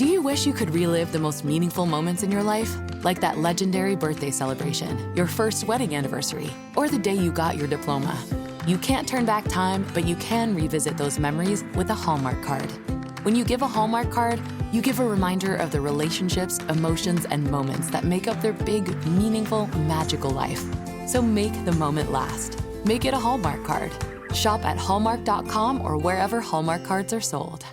Do you wish you could relive the most meaningful moments in your life? Like that legendary birthday celebration, your first wedding anniversary, or the day you got your diploma. You can't turn back time, but you can revisit those memories with a Hallmark card. When you give a Hallmark card, you give a reminder of the relationships, emotions, and moments that make up their big, meaningful, magical life. So make the moment last. Make it a Hallmark card. Shop at Hallmark.com or wherever Hallmark cards are sold.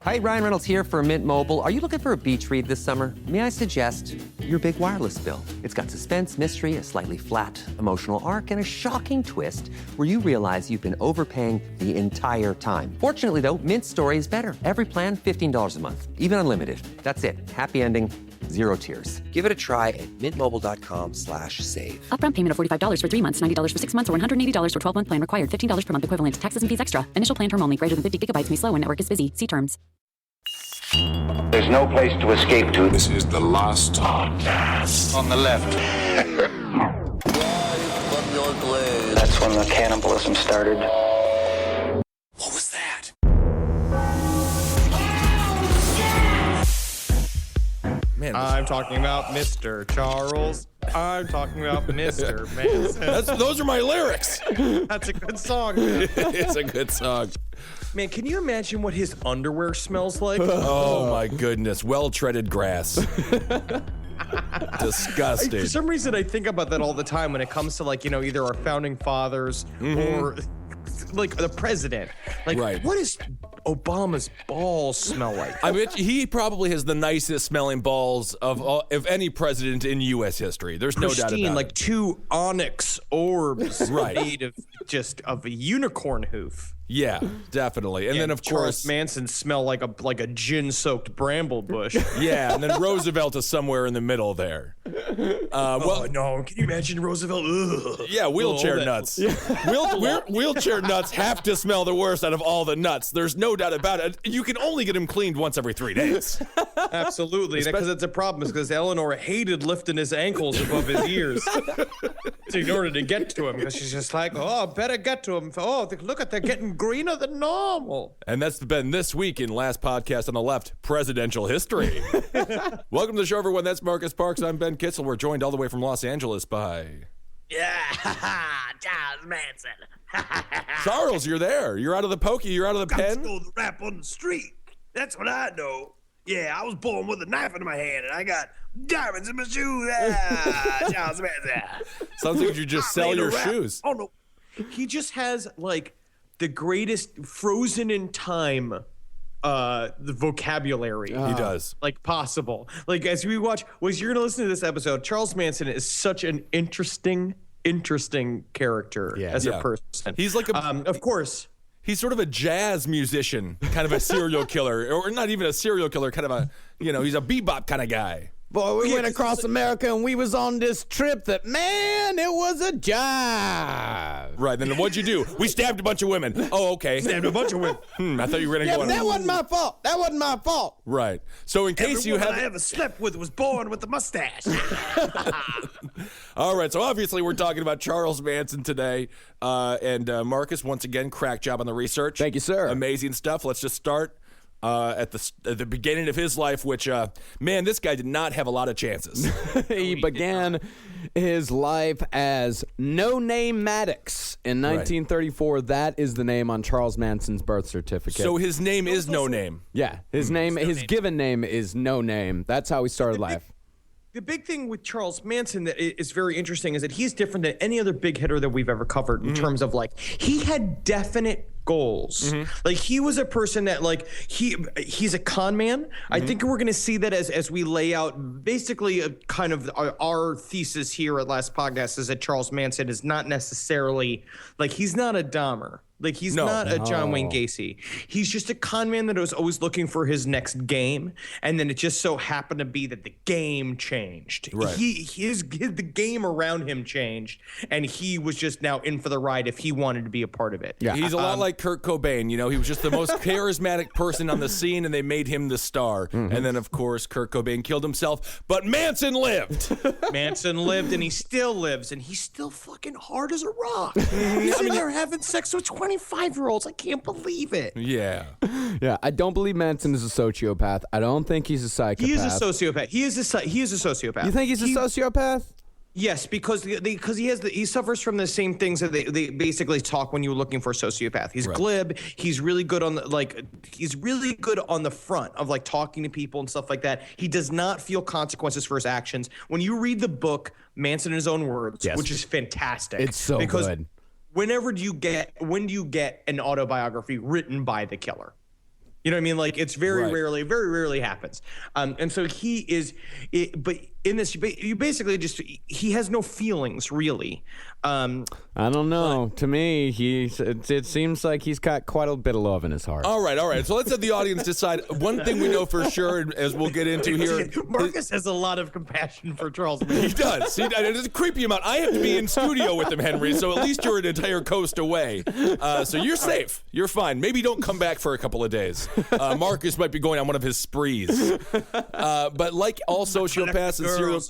Hi, Ryan Reynolds here for Mint Mobile. Are you looking for a beach read this summer? May I suggest your big wireless bill? It's got suspense, mystery, a slightly flat, emotional arc, and a shocking twist where you realize you've been overpaying the entire time. Fortunately, though, Mint's story is better. Every plan, $15 a month. Even unlimited. That's it. Happy ending. Zero tears. Give it a try at mintmobile.com/save. Upfront payment of $45 for 3 months, $90 for 6 months, or $180 for 12-month plan required. $15 per month equivalent. Taxes and fees extra. Initial plan term only. Greater than 50 gigabytes may slow when network is busy. See terms. There's no place to escape to. This is the last podcast. On the left. That's when the cannibalism started. What was that? Man, I'm talking about Mr. Charles. I'm talking about Mr. Manson. Those are my lyrics. That's a good song. It's a good song. Man, can you imagine what his underwear smells like? Oh my goodness. Well-treaded grass. Disgusting. For some reason, I think about that all the time when it comes to, like, you know, either our founding fathers or, like, the president. Like, right. What does Obama's balls smell like? I bet he probably has the nicest smelling balls of any president in U.S. history. There's no doubt about it. Like two onyx orbs Right. made of a unicorn hoof. Yeah, definitely. And then, of Charles course, Manson smell like a gin-soaked bramble bush. yeah, and then Roosevelt is somewhere in the middle there. Well, no, can you imagine Roosevelt? Ugh. Yeah, wheelchair nuts. Wheelchair nuts have to smell the worst out of all the nuts. There's no doubt about it. You can only get them cleaned once every 3 days. Absolutely, because it's a problem. Is because Eleanor hated lifting his ankles above his ears in order to get to him. Because she's just like, oh, better get to him. Oh, look at they're getting greener than normal. And that's been this week in Last Podcast on the Left, presidential history. Welcome to the show, everyone. That's Marcus Parks. I'm Ben Kitzel. We're joined all the way from Los Angeles by... Yeah, Charles Manson. Charles, you're there. You're out of the pokey. You're out of the I pen. stole the rap on the street. That's what I know. Yeah, I was born with a knife in my hand, and I got diamonds in my shoes. Charles Manson. Sounds like you just sell your shoes. Oh, no. He just has, like, the greatest frozen in time the vocabulary. He does. Like, possible. Like, as we watch, you're gonna listen to this episode, Charles Manson is such an interesting character as a person. He's like of course. He's sort of a jazz musician, kind of a serial killer, or not even a serial killer, kind of a, he's a bebop kind of guy. Boy, we went across America and we was on this trip that, man, it was a jive. Right, then what'd you do? We stabbed a bunch of women. Oh, okay. Stabbed a bunch of women. I thought you were going to go on. That wasn't my fault. That wasn't my fault. Right. So in case you Everyone have... I ever slept with was born with a mustache. All right, so obviously we're talking about Charles Manson today. And Marcus, once again, crack job on the research. Thank you, sir. Amazing stuff. Let's just start at the beginning of his life, which, man, this guy did not have a lot of chances. He began his life as No Name Maddox in 1934. That is the name on Charles Manson's birth certificate. So his name is No Name. Yeah, his given name is No Name. That's how he started life. The big thing with Charles Manson that is very interesting is that he's different than any other big hitter that we've ever covered in terms of, like, he had definite goals. Like, he was a person that, like, he's a con man. I think we're going to see that as we lay out basically a kind of our thesis here at Last Podcast is that Charles Manson is not necessarily, like, he's not a Dahmer. Like, he's not a John Wayne Gacy. He's just a con man that was always looking for his next game, and then it just so happened to be that the game changed. Right. The game around him changed, and he was just now in for the ride if he wanted to be a part of it. Yeah. He's a lot like Kurt Cobain. He was just the most charismatic person on the scene, and they made him the star. And then, of course, Kurt Cobain killed himself, but Manson lived. Manson lived, and he still lives, and he's still fucking hard as a rock. He's in there having sex with 20 25-year-olds. I can't believe it. Yeah. Yeah, I don't believe Manson is a sociopath. I don't think he's a psychopath. He is a sociopath. He is a sociopath. You think he's a sociopath? Yes, because he suffers from the same things that they basically talk when you're looking for a sociopath. He's glib. He's really good on the front of like talking to people and stuff like that. He does not feel consequences for his actions. When you read the book Manson in His Own Words, which is fantastic, it's so good. When do you get an autobiography written by the killer? You know what I mean? Like it's very rarely happens. And so but in this, you basically he has no feelings really. I don't know. To me, it seems like he's got quite a bit of love in his heart. All right. So let's have the audience decide. One thing we know for sure, as we'll get into here. Marcus has a lot of compassion for Charles Manson. He does. It's a creepy amount. I have to be in studio with him, Henry, so at least you're an entire coast away. So you're safe. You're fine. Maybe don't come back for a couple of days. Marcus might be going on one of his sprees. But like all sociopaths and serial...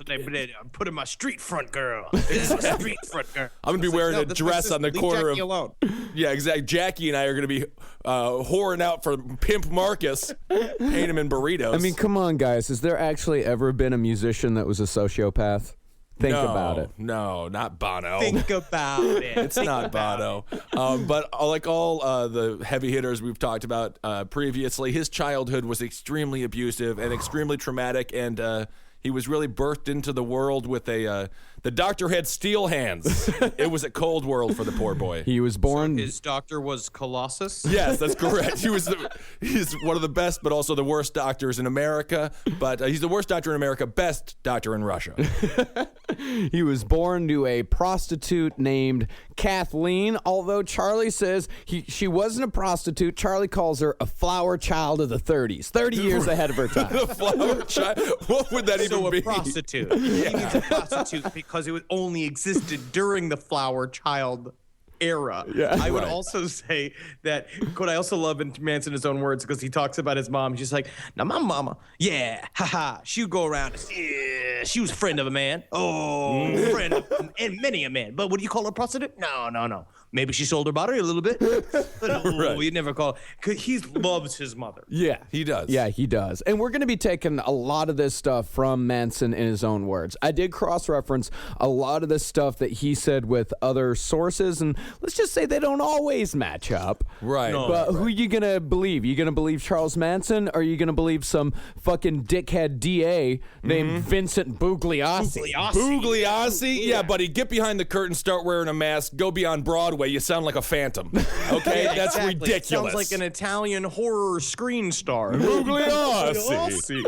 I'm putting my street front girl. It's my street front girl. I'm going to be wearing a dress on the corner Jackie alone. Yeah, exactly. Jackie and I are going to be whoring out for Pimp Marcus, paying him in burritos. I mean, come on, guys. Has there actually ever been a musician that was a sociopath? Think about it. No, not Bono. Think about it. It's not Bono. But like all the heavy hitters we've talked about previously, his childhood was extremely abusive and extremely traumatic, and he was really birthed into the world with the doctor had steel hands. It was a cold world for the poor boy. He was born. So his doctor was Colossus? Yes, that's correct. He's one of the best, but also the worst doctors in America. But he's the worst doctor in America, best doctor in Russia. He was born to a prostitute named Kathleen, although Charlie says she wasn't a prostitute. Charlie calls her a flower child of the 30s, 30 years ahead of her time. A flower child? What would that even be? A prostitute. He means a prostitute because it only existed during the flower child era. Yeah. I would also say that what I also love in Manson in His Own Words, because he talks about his mom. She's like, now my mama, she would go around and she was a friend of a man. Friend of many a man. But what do you call her, a prostitute? No. Maybe she sold her body a little bit. You never call. Because he loves his mother. Yeah, he does. Yeah, he does. And we're going to be taking a lot of this stuff from Manson in his own words. I did cross-reference a lot of this stuff that he said with other sources, and let's just say they don't always match up. Right. But who are you going to believe? You going to believe Charles Manson, or are you going to believe some fucking dickhead DA named Vincent Bugliosi? Bugliosi? Yeah, buddy, get behind the curtain, start wearing a mask, go beyond Broadway. You sound like a phantom. Okay? That's ridiculous. Sounds like an Italian horror screen star. Bugliosi.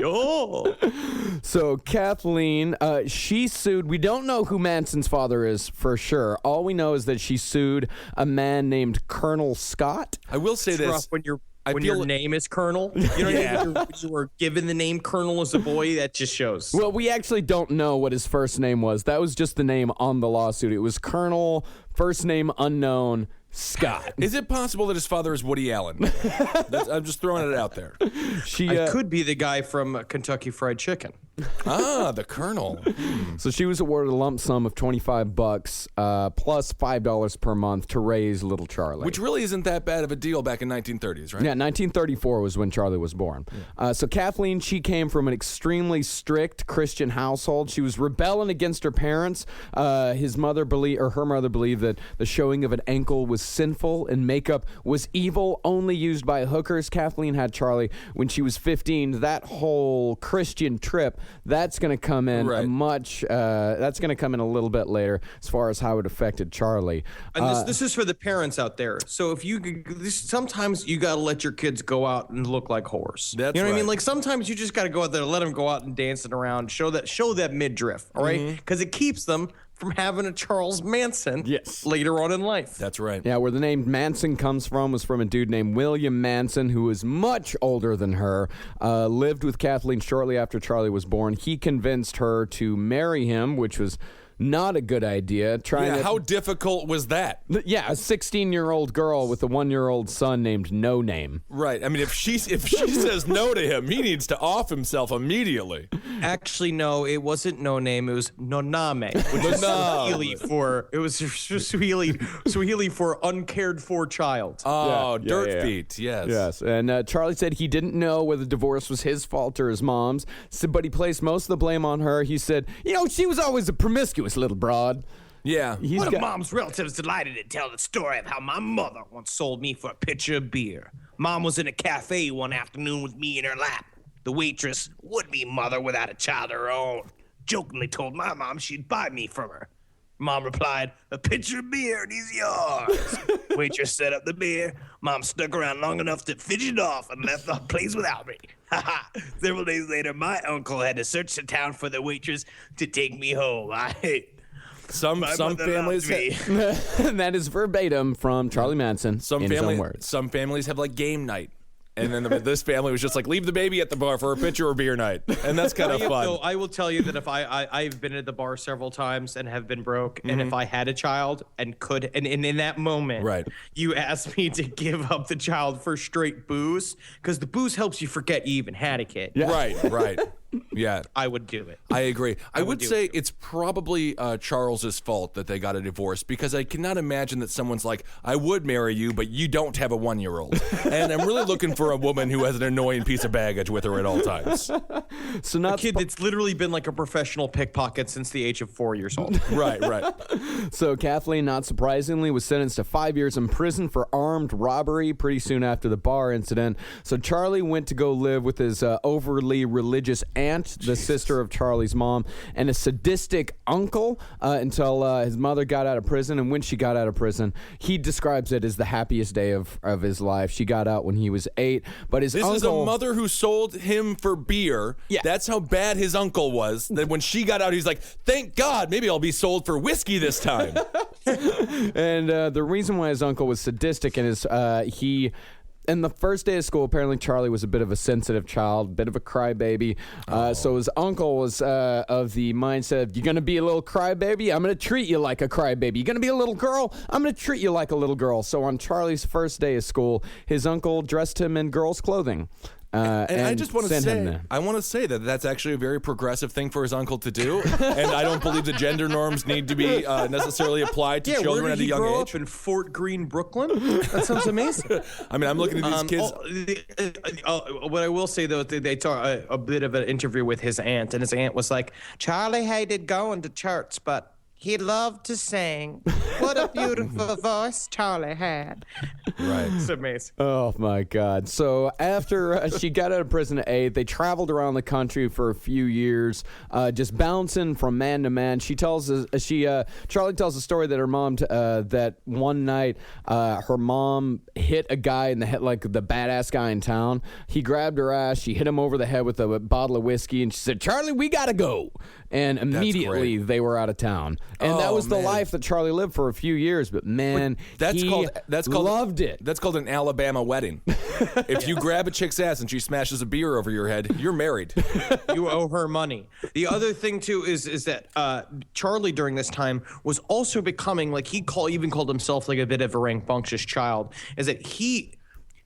So Kathleen, she sued. We don't know who Manson's father is for sure. All we know is that she sued a man named Colonel Scott. I will say this. When your name is Colonel, you know what I mean? When you were given the name Colonel as a boy, that just shows. Well, we actually don't know what his first name was. That was just the name on the lawsuit. It was Colonel, first name unknown, Scott. Is it possible that his father is Woody Allen? I'm just throwing it out there. I could be the guy from Kentucky Fried Chicken. The Colonel. So she was awarded a lump sum of $25 plus $5 per month to raise little Charlie. Which really isn't that bad of a deal back in 1930s, right? Yeah, 1934 was when Charlie was born. Yeah. So Kathleen, she came from an extremely strict Christian household. She was rebelling against her parents. Her mother believed that the showing of an ankle was sinful and makeup was evil, only used by hookers. Kathleen had Charlie when she was 15. That whole Christian trip, that's going to come in that's going to come in a little bit later as far as how it affected Charlie. And this is for the parents out there. So if sometimes you got to let your kids go out and look like whores. That's you know what right. I mean? Like sometimes you just got to go out there and let them go out and dancing around, show that midriff, all right? Because it keeps them from having a Charles Manson later on in life. That's right. Yeah, where the name Manson comes from was from a dude named William Manson, who was much older than her, lived with Kathleen shortly after Charlie was born. He convinced her to marry him, which was not a good idea. How difficult was that? Yeah, a 16-year-old girl with a 1-year-old son named No Name. Right. I mean, if she says no to him, he needs to off himself immediately. Actually, no, it wasn't No Name. It was Noname, which is Swahili for uncared for child. Oh, dirt feet. Yes. Yes. And Charlie said he didn't know whether the divorce was his fault or his mom's, but he placed most of the blame on her. He said, she was always a promiscuous little broad. Yeah. One of Mom's relatives delighted to tell the story of how my mother once sold me for a pitcher of beer. Mom was in a cafe one afternoon with me in her lap. The waitress, would-be mother without a child of her own, jokingly told my mom she'd buy me from her. Mom replied, a pitcher of beer and he's yours. Waitress set up the beer. Mom stuck around long enough to fidget off and left the place without me. Several days later, my uncle had to search the town for the waitress to take me home. Some families And that is verbatim from Charlie Manson in his own words. Some families have like game night. And then this family was just like, leave the baby at the bar for a pitcher or beer night. And that's kind of fun. So I will tell you that if I've been at the bar several times and have been broke, and if I had a child and could, and in that moment, right, you asked me to give up the child for straight booze, because the booze helps you forget you even had a kid. Yeah. Right. Yeah. I would do it. I agree. I would say it's probably Charles's fault that they got a divorce, because I cannot imagine that someone's like, I would marry you, but you don't have a 1-year-old. And I'm really looking for a woman who has an annoying piece of baggage with her at all times. So not a kid that's literally been like a professional pickpocket since the age of 4 years old. Right. So Kathleen, not surprisingly, was sentenced to 5 years in prison for armed robbery pretty soon after the bar incident. So Charlie went to go live with his overly religious aunt, the sister of Charlie's mom, and a sadistic uncle until his mother got out of prison. And when she got out of prison, he describes it as the happiest day of his life. She got out when he was 8, but his uncle... This is a mother who sold him for beer. Yeah. That's how bad his uncle was. That when she got out, he's like, thank God, maybe I'll be sold for whiskey this time. And the reason why his uncle was sadistic is in the first day of school, apparently Charlie was a bit of a sensitive child, bit of a crybaby. So his uncle was of the mindset of, you're going to be a little crybaby? I'm going to treat you like a crybaby. You're going to be a little girl? I'm going to treat you like a little girl. So on Charlie's first day of school, his uncle dressed him in girls' clothing. And I just want to say, that that's actually a very progressive thing for his uncle to do, and I don't believe the gender norms need to be necessarily applied to children at a young age. Where did he grow up? In Fort Greene, Brooklyn? That sounds amazing. I mean, I'm looking at these kids. What I will say, though, they talk a bit of an interview with his aunt, and his aunt was like, Charlie hated going to church, but he loved to sing. What a beautiful voice Charlie had. Right. It's amazing. Oh, my God. So after she got out of prison at 8, they traveled around the country for a few years, just bouncing from man to man. Charlie tells a story that her mom, that one night her mom hit a guy in the head, like the badass guy in town. He grabbed her ass. She hit him over the head with a bottle of whiskey, and she said, Charlie, we got to go. And immediately they were out of town. And that was the life that Charlie lived for a few years. But man, he loved it. That's called an Alabama wedding. If you grab a chick's ass and she smashes a beer over your head, you're married. You owe her money. The other thing too is that Charlie during this time was also becoming, like, he even called himself like a bit of a rambunctious child. Is that he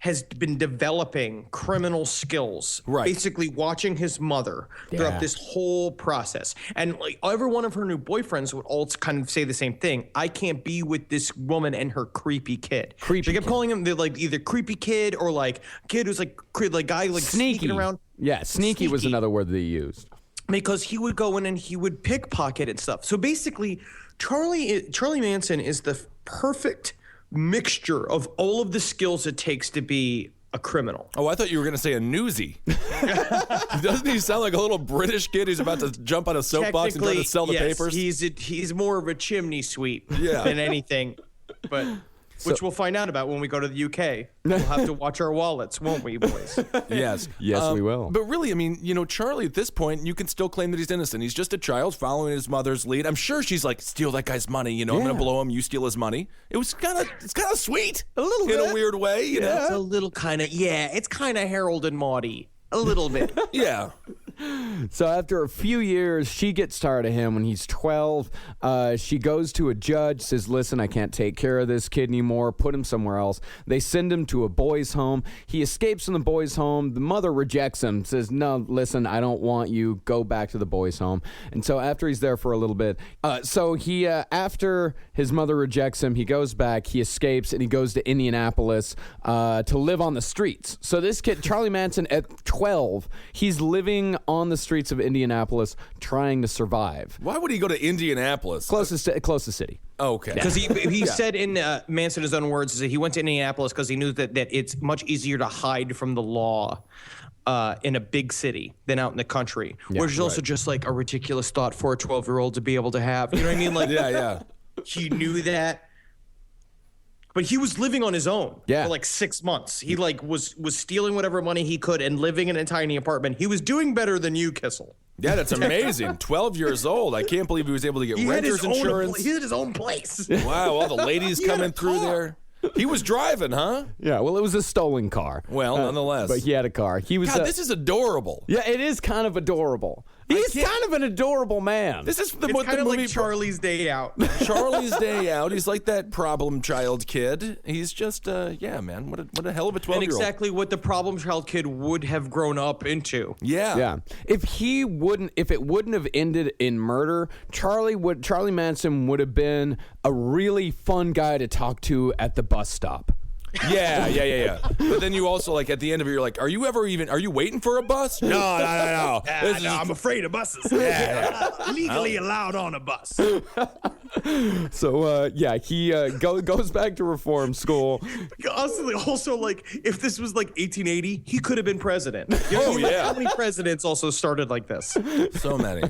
has been developing criminal skills, right? Basically watching his mother throughout this whole process. And like every one of her new boyfriends would all kind of say the same thing. I can't be with this woman and her creepy kid. She kept calling him like either creepy kid or like kid who's like guy like sneaking around. Yeah, sneaky was another word that he used. Because he would go in and he would pickpocket and stuff. So basically, Charlie Manson is the perfect mixture of all of the skills it takes to be a criminal. Oh, I thought you were going to say a newsie. Doesn't he sound like a little British kid who's about to jump on a soapbox and try to sell the papers? He's more of a chimney sweep than anything. But which we'll find out about when we go to the UK. We'll have to watch our wallets, won't we, boys? Yes. Yes, we will. But really, I mean, Charlie, at this point, you can still claim that he's innocent. He's just a child following his mother's lead. I'm sure she's like, steal that guy's money, I'm going to blow him, you steal his money. It's kind of sweet. A little bit. In a weird way, It's a little kind of, it's kind of Harold and Maudy. A little bit. Yeah. So after a few years, she gets tired of him when he's 12. She goes to a judge, says, listen, I can't take care of this kid anymore. Put him somewhere else. They send him to a boys' home. He escapes from the boys' home. The mother rejects him, says, no, listen, I don't want you. Go back to the boys' home. And so after he's there for a little bit, after his mother rejects him, he goes back, he escapes, and he goes to Indianapolis to live on the streets. So this kid, Charlie Manson, at 12, he's living on the streets of Indianapolis trying to survive. Why would he go to Indianapolis? Closest city. Okay. Because he said in Manson, his own words, is that he went to Indianapolis because he knew that it's much easier to hide from the law in a big city than out in the country, which is also just like a ridiculous thought for a 12-year-old to be able to have. You know what I mean? Like, yeah. He knew that. But he was living on his own for like 6 months. He like was stealing whatever money he could and living in a tiny apartment. He was doing better than you, Kissel. Yeah, that's amazing. 12 years old. I can't believe he was able to get renter's insurance. He had his own place. Wow, all the ladies coming through there. He was driving, huh? Yeah, well, it was a stolen car. Well, nonetheless. But he had a car. He was. God, this is adorable. Yeah, it is kind of adorable. He's kind of an adorable man. This is It's kind of like Charlie's Day Out. Charlie's Day Out. He's like that problem child kid. He's just, man. What a hell of a 12-year-old. And exactly what the problem child kid would have grown up into. Yeah. If it wouldn't have ended in murder, Charlie Manson would have been a really fun guy to talk to at the bus stop. Yeah. But then you also, like, at the end of it, you're like, are you waiting for a bus? No. I'm afraid of buses. Legally allowed on a bus. So, he goes back to reform school. Also, like, if this was like 1880, he could have been president. You know yeah. How many presidents also started like this? So many.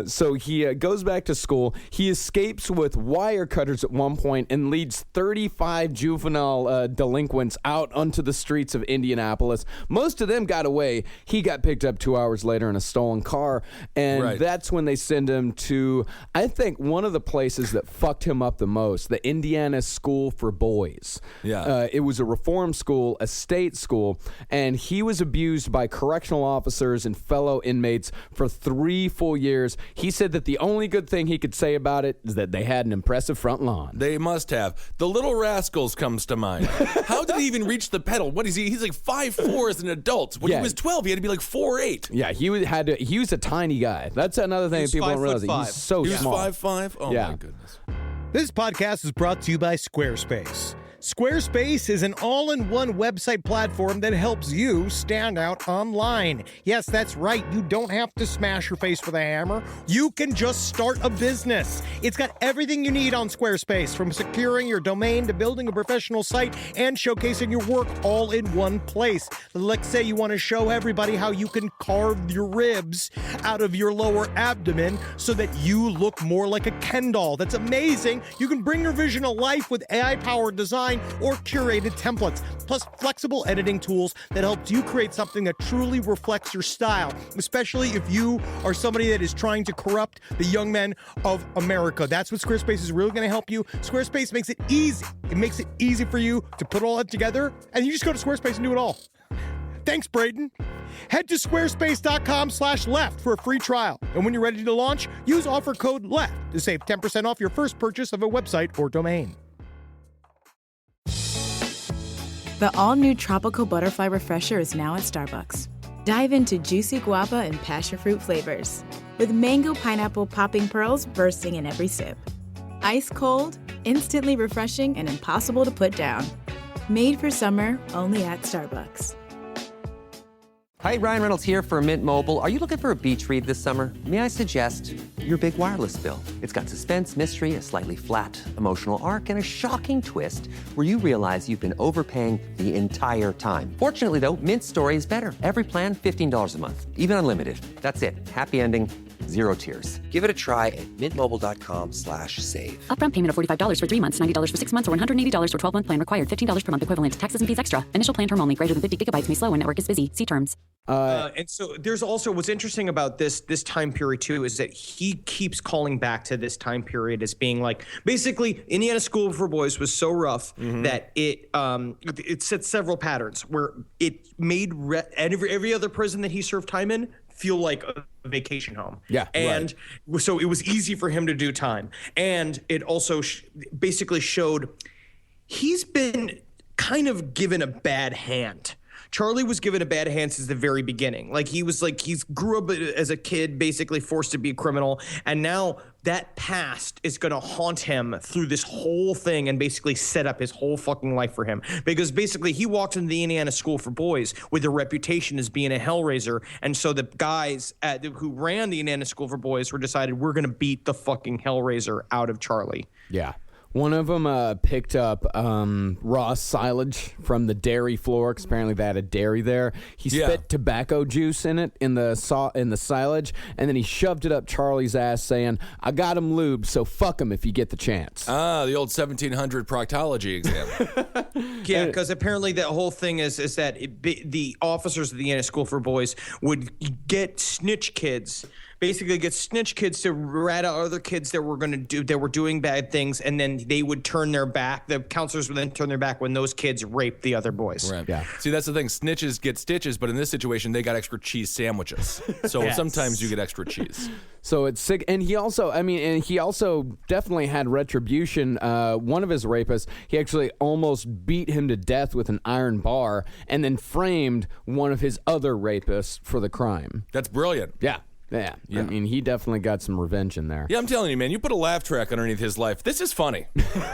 So he goes back to school. He escapes with wire cutters at one point and leads 35 juvenile delinquents out onto the streets of Indianapolis. Most of them got away. He got picked up 2 hours later in a stolen car, and that's when they send him to, I think, one of the places that fucked him up the most, the Indiana School for Boys. Yeah. It was a reform school, a state school, and he was abused by correctional officers and fellow inmates for 3 full years. He said that the only good thing he could say about it is that they had an impressive front lawn. They must have. The Little Rascals comes to mind. How did he even reach the pedal? What is he? He's like 5'4" as an adult. When he was 12, he had to be like 4'8". Yeah, he was a tiny guy. That's another thing people don't realize. He's so small. He was 5'5"? Oh, my goodness. This podcast is brought to you by Squarespace. Squarespace is an all-in-one website platform that helps you stand out online. Yes, that's right. You don't have to smash your face with a hammer. You can just start a business. It's got everything you need on Squarespace, from securing your domain to building a professional site and showcasing your work all in one place. Let's say you want to show everybody how you can carve your ribs out of your lower abdomen so that you look more like a Ken doll. That's amazing. You can bring your vision to life with AI-powered design or curated templates, plus flexible editing tools that helps you create something that truly reflects your style, especially if you are somebody that is trying to corrupt the young men of America. That's what Squarespace is really going to help you. Squarespace makes it easy. It makes it easy for you to put all that together, and you just go to Squarespace and do it all. Thanks, Braden. Head to squarespace.com/left for a free trial. And when you're ready to launch, use offer code LEFT to save 10% off your first purchase of a website or domain. The all-new Tropical Butterfly Refresher is now at Starbucks. Dive into juicy guava and passion fruit flavors, with mango pineapple popping pearls bursting in every sip. Ice cold, instantly refreshing, and impossible to put down. Made for summer, only at Starbucks. Hi, Ryan Reynolds here for Mint Mobile. Are you looking for a beach read this summer? May I suggest your big wireless bill? It's got suspense, mystery, a slightly flat emotional arc, and a shocking twist where you realize you've been overpaying the entire time. Fortunately, though, Mint's story is better. Every plan, $15 a month, even unlimited. That's it. Happy ending, 0 tears. Give it a try at mintmobile.com/save. Upfront payment of $45 for 3 months, $90 for 6 months, or $180 for 12-month plan required. $15 per month equivalent. Taxes and fees extra. Initial plan term only. Greater than 50 gigabytes may slow when network is busy. See terms. And so there's also what's interesting about this time period too is that he keeps calling back to this time period as being like basically Indiana School for Boys was so rough that it set several patterns where it made every other prison that he served time in feel like a vacation home. Yeah, and so it was easy for him to do time, and it also basically showed he's been kind of given a bad hand. Charlie was given a bad hand since the very beginning. Like he's grew up as a kid, basically forced to be a criminal. And now that past is going to haunt him through this whole thing and basically set up his whole fucking life for him. Because basically he walked into the Indiana School for Boys with a reputation as being a hellraiser. And so the guys who ran the Indiana School for Boys were decided we're going to beat the fucking hellraiser out of Charlie. Yeah. One of them picked up raw silage from the dairy floor, 'cause apparently they had a dairy there. He spit tobacco juice in it in the silage, and then he shoved it up Charlie's ass, saying, "I got him lubed, so fuck him if you get the chance." Ah, the old 1700 proctology exam. Yeah, because apparently the whole thing is that the officers of the Indiana School for Boys would get snitch kids. Basically get snitch kids to rat out other kids that were doing bad things, and then they would turn their back. The counselors would then turn their back when those kids raped the other boys. Right. Yeah. See, that's the thing. Snitches get stitches, but in this situation, they got extra cheese sandwiches. So sometimes you get extra cheese. So it's sick. And he also definitely had retribution. One of his rapists, he actually almost beat him to death with an iron bar and then framed one of his other rapists for the crime. That's brilliant. Yeah. Yeah, I mean, he definitely got some revenge in there. Yeah, I'm telling you, man, you put a laugh track underneath his life. This is funny.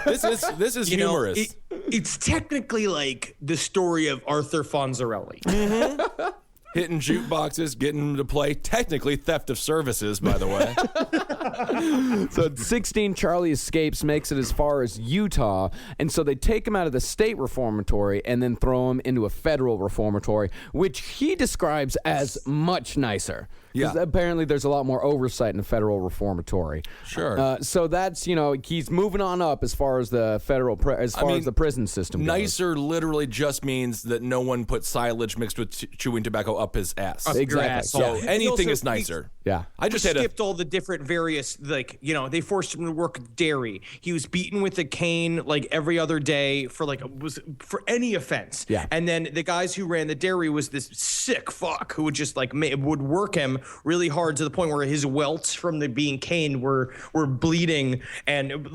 This is humorous. It's technically like the story of Arthur Fonzarelli. Mm-hmm. Hitting jukeboxes, getting them to play. Technically theft of services, by the way. So at 16, Charlie escapes, makes it as far as Utah, and so they take him out of the state reformatory and then throw him into a federal reformatory, which he describes as much nicer. Yeah. Apparently there's a lot more oversight in the federal reformatory. Sure. So that's, he's moving on up as far as the federal, as the prison system goes. Nicer literally just means that no one put silage mixed with chewing tobacco up his ass. Exactly. So anything is nicer. Yeah. I just skipped all the different various, they forced him to work dairy. He was beaten with a cane like every other day for any offense. Yeah. And then the guys who ran the dairy was this sick fuck who would just would work him really hard to the point where his welts from being caned were bleeding and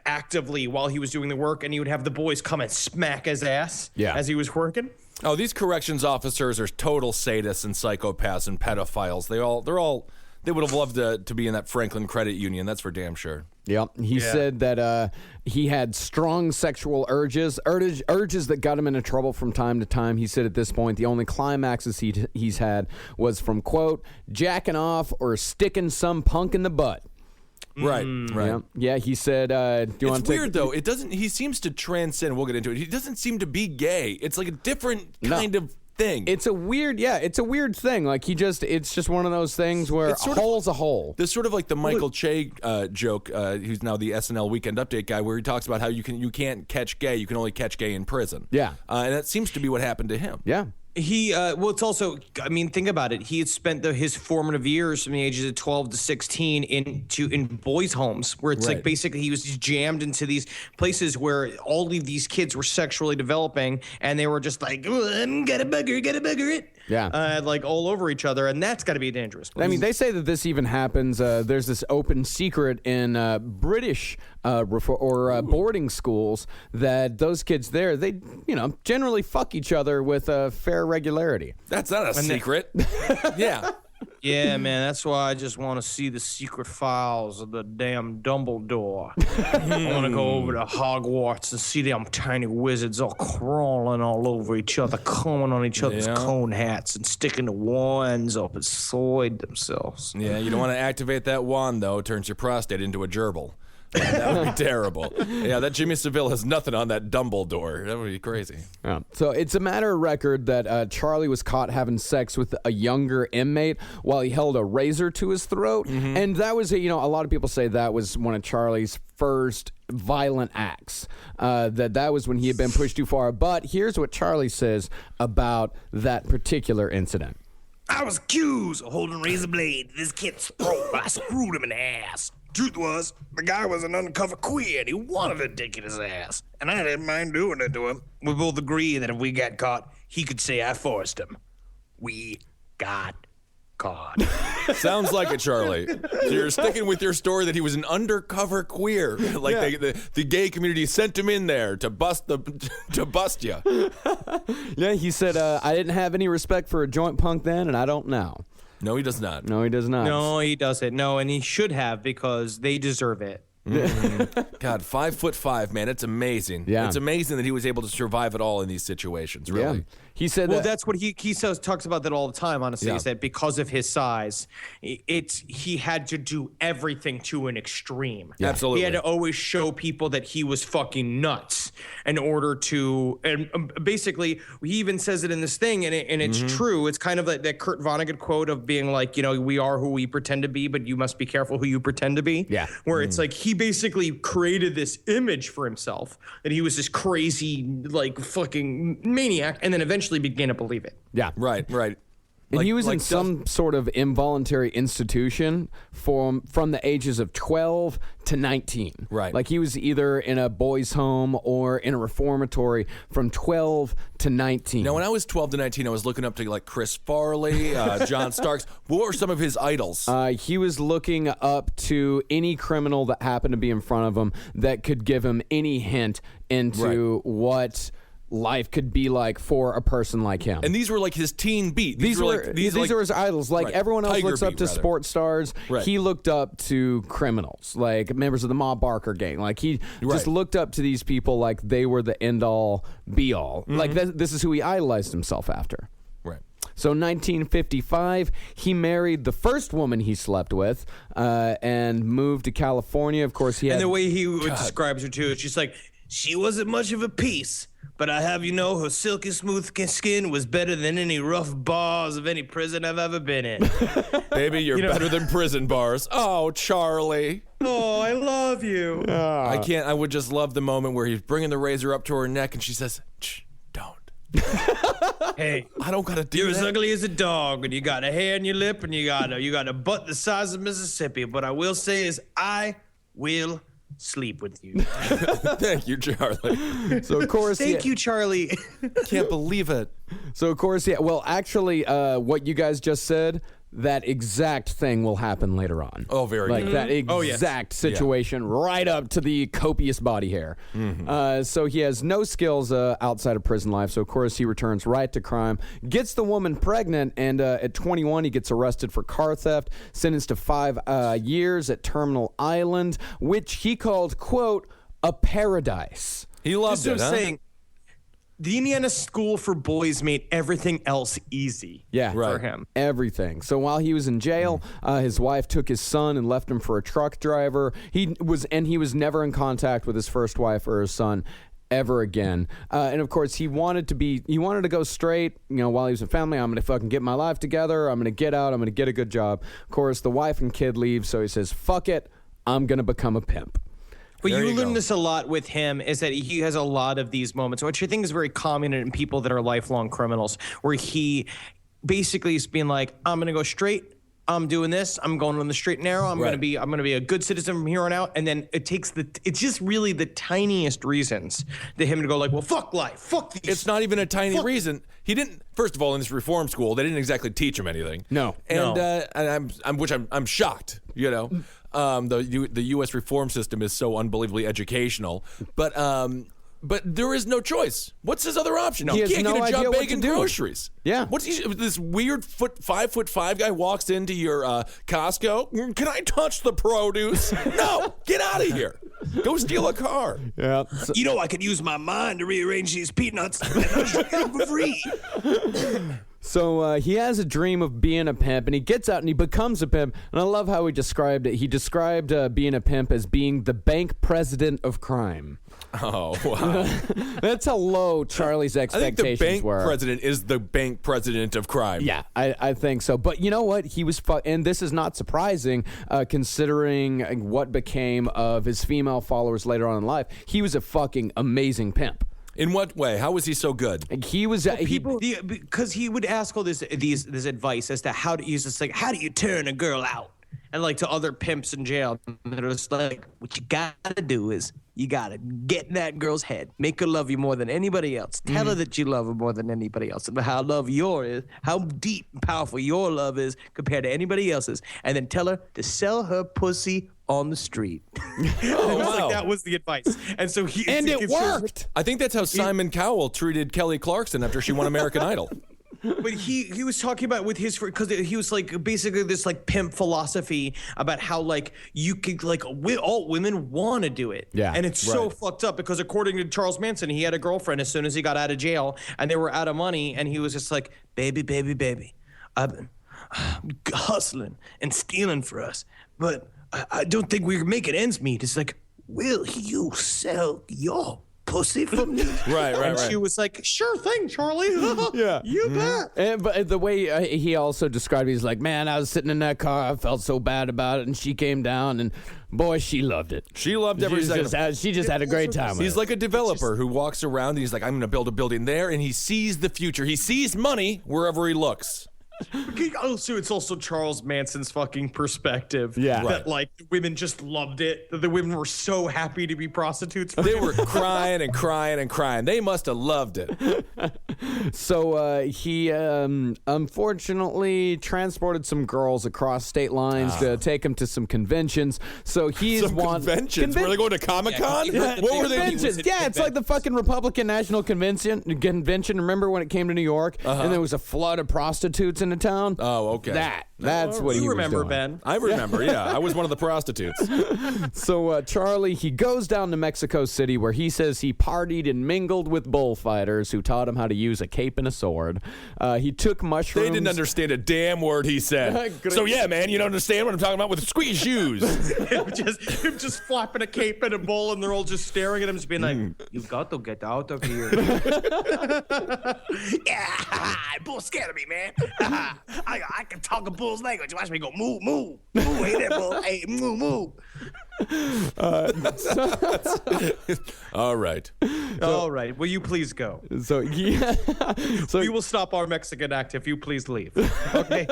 actively while he was doing the work, and he would have the boys come and smack his ass as he was working. Oh, these corrections officers are total sadists and psychopaths and pedophiles. They would have loved to be in that Franklin Credit Union. That's for damn sure. Yep. He said that he had strong sexual urges that got him into trouble from time to time. He said at this point the only climaxes he's had was from, quote, jacking off or sticking some punk in the butt. Right. Yeah, he said, it's weird, though. It doesn't. He seems to transcend. We'll get into it. He doesn't seem to be gay. It's like a different kind of thing. It's a weird thing. Like it's just one of those things where a hole's a hole. There's sort of like the Michael Che joke, who's now the SNL Weekend Update guy, where he talks about how you can't catch gay, you can only catch gay in prison. Yeah. And that seems to be what happened to him. Yeah. He, it's also, think about it. He had spent his formative years from the ages of 12 to 16 in boys' homes, where it's like basically he was just jammed into these places where all of these kids were sexually developing, and they were just like, get a booger it. Yeah. All over each other, and that's got to be dangerous. I mean, they say that this even happens. There's this open secret in British boarding schools that those kids there, they, generally fuck each other with fair regularity. That's not a secret. Yeah. Yeah, man, that's why I just want to see the secret files of the damn Dumbledore. I want to go over to Hogwarts and see them tiny wizards all crawling all over each other, combing on each other's cone hats and sticking the wands up and soiled themselves. Yeah, you don't want to activate that wand, though. It turns your prostate into a gerbil. That would be terrible. Yeah, that Jimmy Savile has nothing on that Dumbledore. That would be crazy. Yeah. So it's a matter of record that Charlie was caught having sex with a younger inmate while he held a razor to his throat. Mm-hmm. And that was, a lot of people say that was one of Charlie's first violent acts, that was when he had been pushed too far. But here's what Charlie says about that particular incident. I was accused of holding a razor blade to this kid's throat. I screwed him in the ass. Truth was, the guy was an undercover queer and he wanted a dick in his ass. And I didn't mind doing it to him. We both agreed that if we got caught, he could say I forced him. We got caught. Sounds like it, Charlie. So you're sticking with your story that he was an undercover queer. Like the gay community sent him in there to bust you. Yeah, he said, I didn't have any respect for a joint punk then, and I don't now. No, he does not. No, he does not. No, he doesn't. No, and he should have because they deserve it. God, 5'5", man, it's amazing. Yeah. It's amazing that he was able to survive it all in these situations, really. Yeah. He said Well, that's what he talks about that all the time, honestly, is that because of his size, he had to do everything to an extreme. Yeah. Absolutely. He had to always show people that he was fucking nuts in order to, and basically, he even says it in this thing, and it's true. It's kind of like that Kurt Vonnegut quote of being like, we are who we pretend to be, but you must be careful who you pretend to be. Yeah. Where it's like he basically created this image for himself that he was this crazy, like, fucking maniac, and then eventually began to believe it. Yeah. Right. And he was in some sort of involuntary institution from the ages of 12 to 19. Right. Like he was either in a boys' home or in a reformatory from 12 to 19. Now, when I was 12 to 19, I was looking up to like Chris Farley, John Starks. What were some of his idols? He was looking up to any criminal that happened to be in front of him that could give him any hint into what life could be like for a person like him. And these were like his teen beat. These were his idols. Like everyone else Tiger looks up beat, to rather. sports stars. Right. He looked up to criminals, like members of the Ma Barker gang. Like he just looked up to these people like they were the end all be all. Like this is who he idolized himself after. Right. So 1955, he married the first woman he slept with and moved to California. Of course, he had... And the way he describes her, too, it's just like, she wasn't much of a piece, but I have you know her silky smooth skin was better than any rough bars of any prison I've ever been in. Baby, you're better than prison bars. Oh, Charlie. Oh, I love you. I can't. I would just love the moment where he's bringing the razor up to her neck and she says, "Shh, don't." Hey, I don't gotta do you're that. as ugly as a dog, and you got a hair in your lip, and you got a butt the size of Mississippi. But I will say is I will sleep with you. Thank you, Charlie. So of course, Thank you, Charlie. Can't believe it. So of course, well, actually, what you guys just said, that exact thing will happen later on. Oh, very like good. that exact situation, right up to the copious body hair. So he has no skills outside of prison life. So of course, he returns right to crime, gets the woman pregnant, and at 21, he gets arrested for car theft, sentenced to 5 years at Terminal Island, which he called, quote, a paradise. He loved it, huh? Saying, the Indiana School for Boys made everything else easy for him. Everything. So while he was in jail, his wife took his son and left him for a truck driver. He was never in contact with his first wife or his son ever again. And of course, he wanted to go straight, while he was in family. I'm going to fucking get my life together. I'm going to get out. I'm going to get a good job. Of course, the wife and kid leave. So he says, fuck it. I'm going to become a pimp. But you learn this a lot with him, is that he has a lot of these moments, which I think is very common in people that are lifelong criminals, where he basically is being like, I'm going to go straight. I'm doing this. I'm going on the straight and narrow. I'm going to be a good citizen from here on out. And then it's just really the tiniest reasons to him to go like, well, fuck life. Fuck these. It's not even a tiny reason. He didn't, first of all, in this reform school, they didn't exactly teach him anything. No. And I'm shocked, the U.S. reform system is so unbelievably educational, but there is no choice. What's his other option? He He has can't no get a idea job what baking to do. groceries. Yeah. This weird 5'5" guy walks into your Costco. Can I touch the produce? No, get out of here. Go steal a car. Yeah. I could use my mind to rearrange these peanuts and I'll drink them for free. So he has a dream of being a pimp, and he gets out and he becomes a pimp. And I love how he described it. He described being a pimp as being the bank president of crime. Oh, wow. That's how low Charlie's expectations were. I think the bank president is the bank president of crime. Yeah, I think so. But you know what? He was and this is not surprising considering what became of his female followers later on in life. He was a fucking amazing pimp. In what way? How was he so good? He was because he would ask all this advice as to how to use this, like, how do you turn a girl out? And like to other pimps in jail, they're just like, what you gotta do is you gotta get in that girl's head, make her love you more than anybody else, tell her that you love her more than anybody else, and how deep and powerful your love is compared to anybody else's, and then tell her to sell her pussy on the street. Like that was the advice, and so it worked. I think that's how Simon Cowell treated Kelly Clarkson after she won American Idol. But he was talking about with his, because he was like basically this like pimp philosophy about how like you could like all women want to do it. Yeah, and it's so fucked up because according to Charles Manson, he had a girlfriend as soon as he got out of jail and they were out of money, and he was just like, baby, I've been hustling and stealing for us, but I don't think we're making ends meet. It's like, will you sell your pussy for me? Right. She was like, sure thing, Charlie. Yeah. You bet. But the way he also described it, he's like, man, I was sitting in that car, I felt so bad about it, and she came down, and boy, she loved it. She loved every second. She just had a great time with it. He's like a developer who walks around and he's like, I'm going to build a building there, and he sees the future. He sees money wherever he looks. It's also Charles Manson's fucking perspective. That like women just loved it. That the women were so happy to be prostitutes. They were crying and crying and crying. They must have loved it. So he unfortunately transported some girls across state lines to take them to some conventions. So he's conventions. Were they going to Comic-Con? What were they? It's like the fucking Republican National Convention. Remember when it came to New York and there was a flood of prostitutes in the town? Oh, okay. That's what he was remember, doing. Ben. I remember, yeah. I was one of the prostitutes. So Charlie, he goes down to Mexico City where he says he partied and mingled with bullfighters who taught him how to use a cape and a sword. He took mushrooms. They didn't understand a damn word he said. So yeah, man, you don't understand what I'm talking about with squeeze shoes. him just flapping a cape and a bowl, and they're all just staring at him, just being like, you got to get out of here. Yeah, bull's scared of me, man. I can talk a bull's language. Watch me go, moo, moo. Moo, hey there, bull. Hey, moo, moo. All right. All right. Will you please go? So we will stop our Mexican act if you please leave. Okay?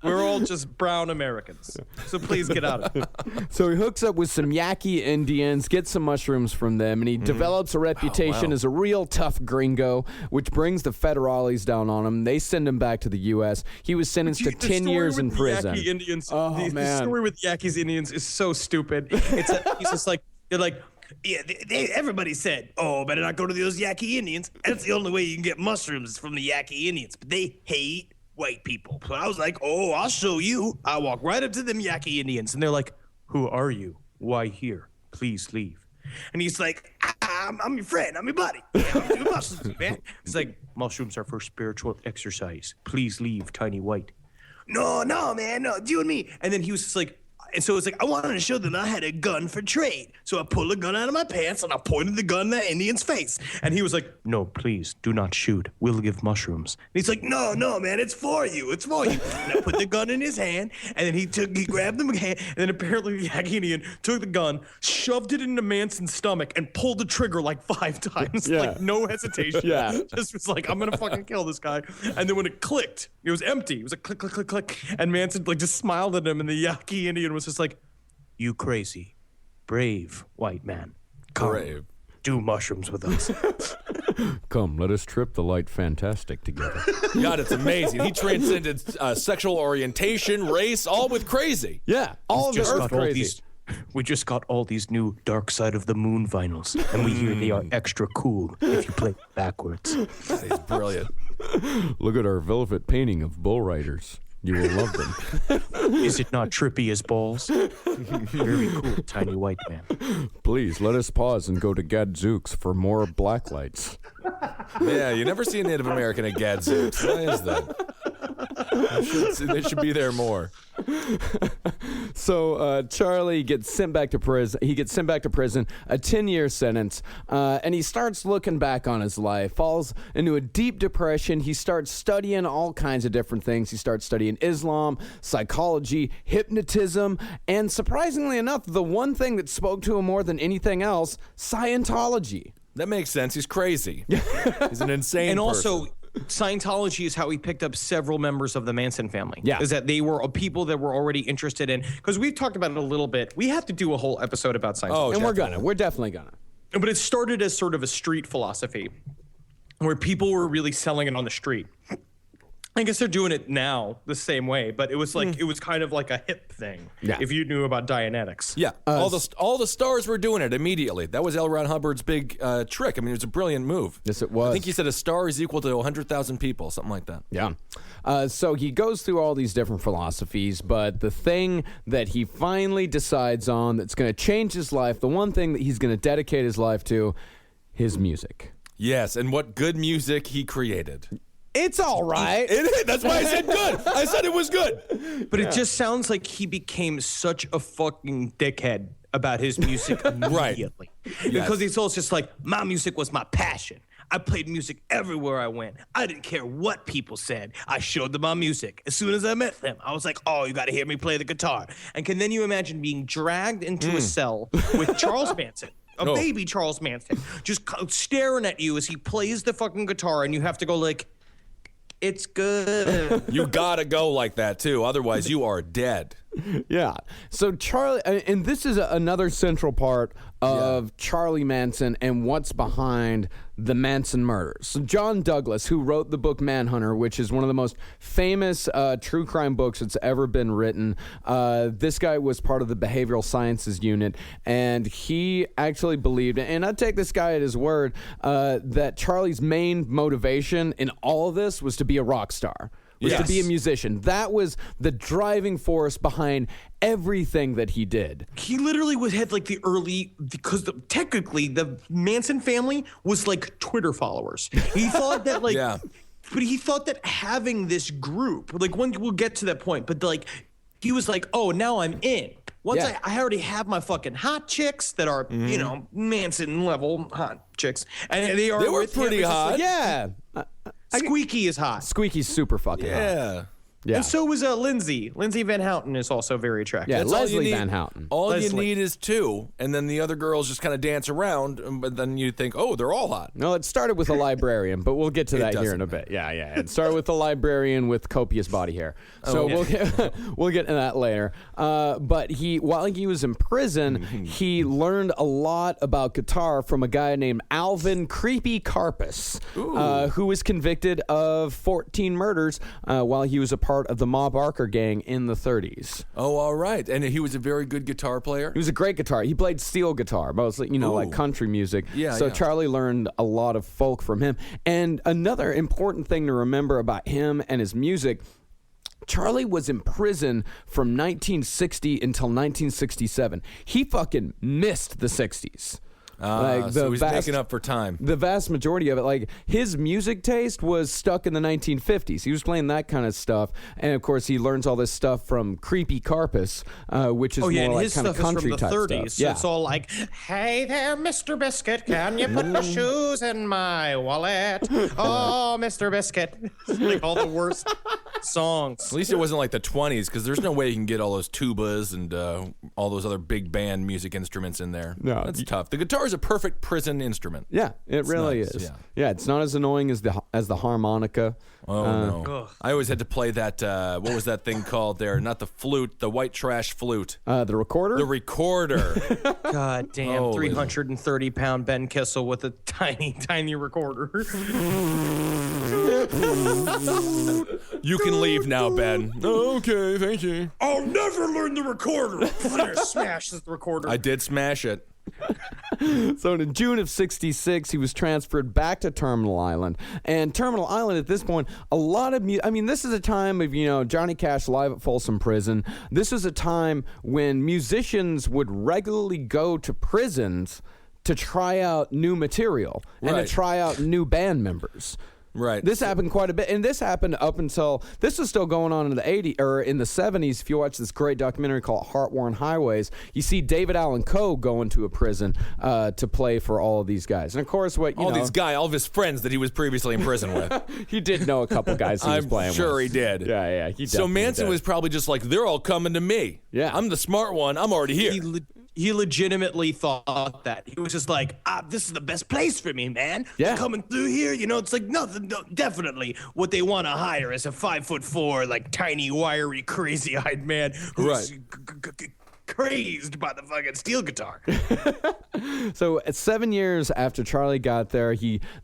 We're all just brown Americans. So please get out of it. So he hooks up with some Yaqui Indians, gets some mushrooms from them, and he develops a reputation as a real tough gringo, which brings the federales down on him. They send him back to the U.S. He was sentenced to 10 years in prison. Yaqui Indians, man. The story with Yaquis Indians is so stupid. He's just like, they're like, yeah, everybody said, oh, better not go to those Yaqui Indians. That's the only way you can get mushrooms from the Yaqui Indians. But they hate white people. So I was like, oh, I'll show you. I walk right up to them Yaqui Indians. and they're like, who are you? Why here? Please leave. And he's like, I'm your friend. I'm your buddy. Yeah, I'm doing mushrooms, man. He's like, mushrooms are for spiritual exercise. Please leave, tiny white. No, man. No, you and me. And then he was just like, and so it's like, I wanted to show them I had a gun for trade. So I pulled a gun out of my pants and I pointed the gun in the Indian's face. And he was like, no, please, do not shoot. We'll give mushrooms. And he's like, no, man, it's for you. It's for you. And I put the gun in his hand, and then he grabbed the hand, and then apparently the Yaqui Indian took the gun, shoved it into Manson's stomach, and pulled the trigger like 5 times. Yeah. Like, no hesitation. Yeah. Just was like, I'm going to fucking kill this guy. And then when it clicked, it was empty. It was like click, click, click, click. And Manson like just smiled at him, and the Yaqui Indian was just like, you crazy, brave white man. Come, Brave. do mushrooms with us. Come, let us trip the light fantastic together. God, it's amazing. He transcended sexual orientation, race, all with crazy. Yeah, all of just Earth got all crazy. we just got all these new Dark Side of the Moon vinyls, and we hear they are extra cool if you play backwards. He's brilliant. Look at our velvet painting of bull riders. You will love them. Is it not trippy as balls? Very cool, tiny white man. Please, let us pause and go to Gadzooks for more black lights. Yeah, you never see a Native American at Gadzooks. Why is that? They should be there more. So Charlie gets sent back to prison. He gets sent back to prison, a 10-year sentence, and he starts looking back on his life, falls into a deep depression. He starts studying all kinds of different things. He starts studying Islam, psychology, hypnotism, and surprisingly enough, the one thing that spoke to him more than anything else, Scientology. That makes sense. He's crazy. He's an insane And person. also, Scientology is how he picked up several members of the Manson family. Yeah. Is that they were people that were already interested in, because we've talked about it a little bit. We have to do a whole episode about Scientology. And we're definitely gonna. But it started as sort of a street philosophy where people were really selling it on the street. I guess they're doing it now the same way, but it was like it was kind of like a hip thing. Yeah. If you knew about Dianetics. Yeah, all the stars were doing it immediately. That was L. Ron Hubbard's big trick. I mean, it was a brilliant move. Yes, it was. I think he said a star is equal to 100,000 people, something like that. Yeah. So he goes through all these different philosophies, but the thing that he finally decides on that's going to change his life, the one thing that he's going to dedicate his life to, his music. Yes, and what good music he created. It's all right. That's why I said good. I said it was good. But it just sounds like he became such a fucking dickhead about his music immediately. Because he's always just like, my music was my passion. I played music everywhere I went. I didn't care what people said. I showed them my music. As soon as I met them, I was like, oh, you got to hear me play the guitar. And can then you imagine being dragged into a cell with Charles Manson? Baby Charles Manson, just staring at you as he plays the fucking guitar, and you have to go like, it's good. You gotta go like that too, otherwise you are dead. Yeah. So Charlie, and this is another central part of Charlie Manson and what's behind the Manson murders. So John Douglas, who wrote the book Manhunter, which is one of the most famous true crime books that's ever been written, this guy was part of the behavioral sciences unit, and he actually believed, and I take this guy at his word, that Charlie's main motivation in all of this was to be a rock star. Was to be a musician. That was the driving force behind everything that he did. He literally had like the early, because technically the Manson family was like Twitter followers. He thought that like, but he thought that having this group, like we'll get to that point, but like he was like, oh, now I'm in. Once I already have my fucking hot chicks that are, you know, Manson level hot chicks. And they were pretty hot. Like, Squeaky is hot. Squeaky's super fucking hot. Yeah. And so was Lindsay. Lindsay Van Houten is also very attractive. Yeah, Leslie Van Houten. All you need is two, and then the other girls just kind of dance around, but then you think, oh, they're all hot. No, it started with a librarian, but we'll get to that here in a bit. Yeah. It started with a librarian with copious body hair. So we'll get to that later. But while he was in prison, he learned a lot about guitar from a guy named Alvin Creepy Karpis, who was convicted of 14 murders while he was a part of the Ma Barker gang in the 30s. Oh, all right. And he was a very good guitar player? He was a great guitar. He played steel guitar, mostly, like country music. So Charlie learned a lot of folk from him. And another important thing to remember about him and his music, Charlie was in prison from 1960 until 1967. He fucking missed the 60s. So he's making up for time. The vast majority of it, like his music taste was stuck in the 1950s. He was playing that kind of stuff, and of course he learns all this stuff from Creepy Karpis, which is more like kind of country type stuff. So it's all like, "Hey there, Mr. Biscuit, can you put my shoes in my wallet? Oh, Mr. Biscuit," it's like all the worst songs. At least it wasn't like the 20s, because there's no way you can get all those tubas and all those other big band music instruments in there. No, that's tough. The guitar is a perfect prison instrument. Yeah, it really is. Yeah, it's not as annoying as the harmonica. Oh no! I always had to play that. What was that thing called there? Not the flute, the white trash flute. The recorder. The recorder. God damn! 330-pound Ben Kissel with a tiny recorder. You can leave now, Ben. Okay, thank you. I'll never learn the recorder. Smash the recorder. I did smash it. So in June of 66, he was transferred back to Terminal Island. And Terminal Island at this point, a lot of this is a time of, Johnny Cash live at Folsom Prison. This is a time when musicians would regularly go to prisons to try out new material and to try out new band members. Right. This happened quite a bit, and this happened up until this was still going on in the 80s or in the 70s. If you watch this great documentary called Heart-Worn Highways, you see David Allan Coe going to a prison to play for all of these guys. And of course, all of his friends that he was previously in prison with. He did know a couple guys he was playing with. I'm sure he did. Yeah. So Manson was probably just like, they're all coming to me. Yeah. I'm the smart one. I'm already here. He legitimately thought that. He was just like, this is the best place for me, man. Yeah. Coming through here, it's like nothing. No, definitely what they want to hire is a 5'4", like tiny, wiry, crazy-eyed man who's crazed by the fucking steel guitar. So at 7 years after Charlie got there,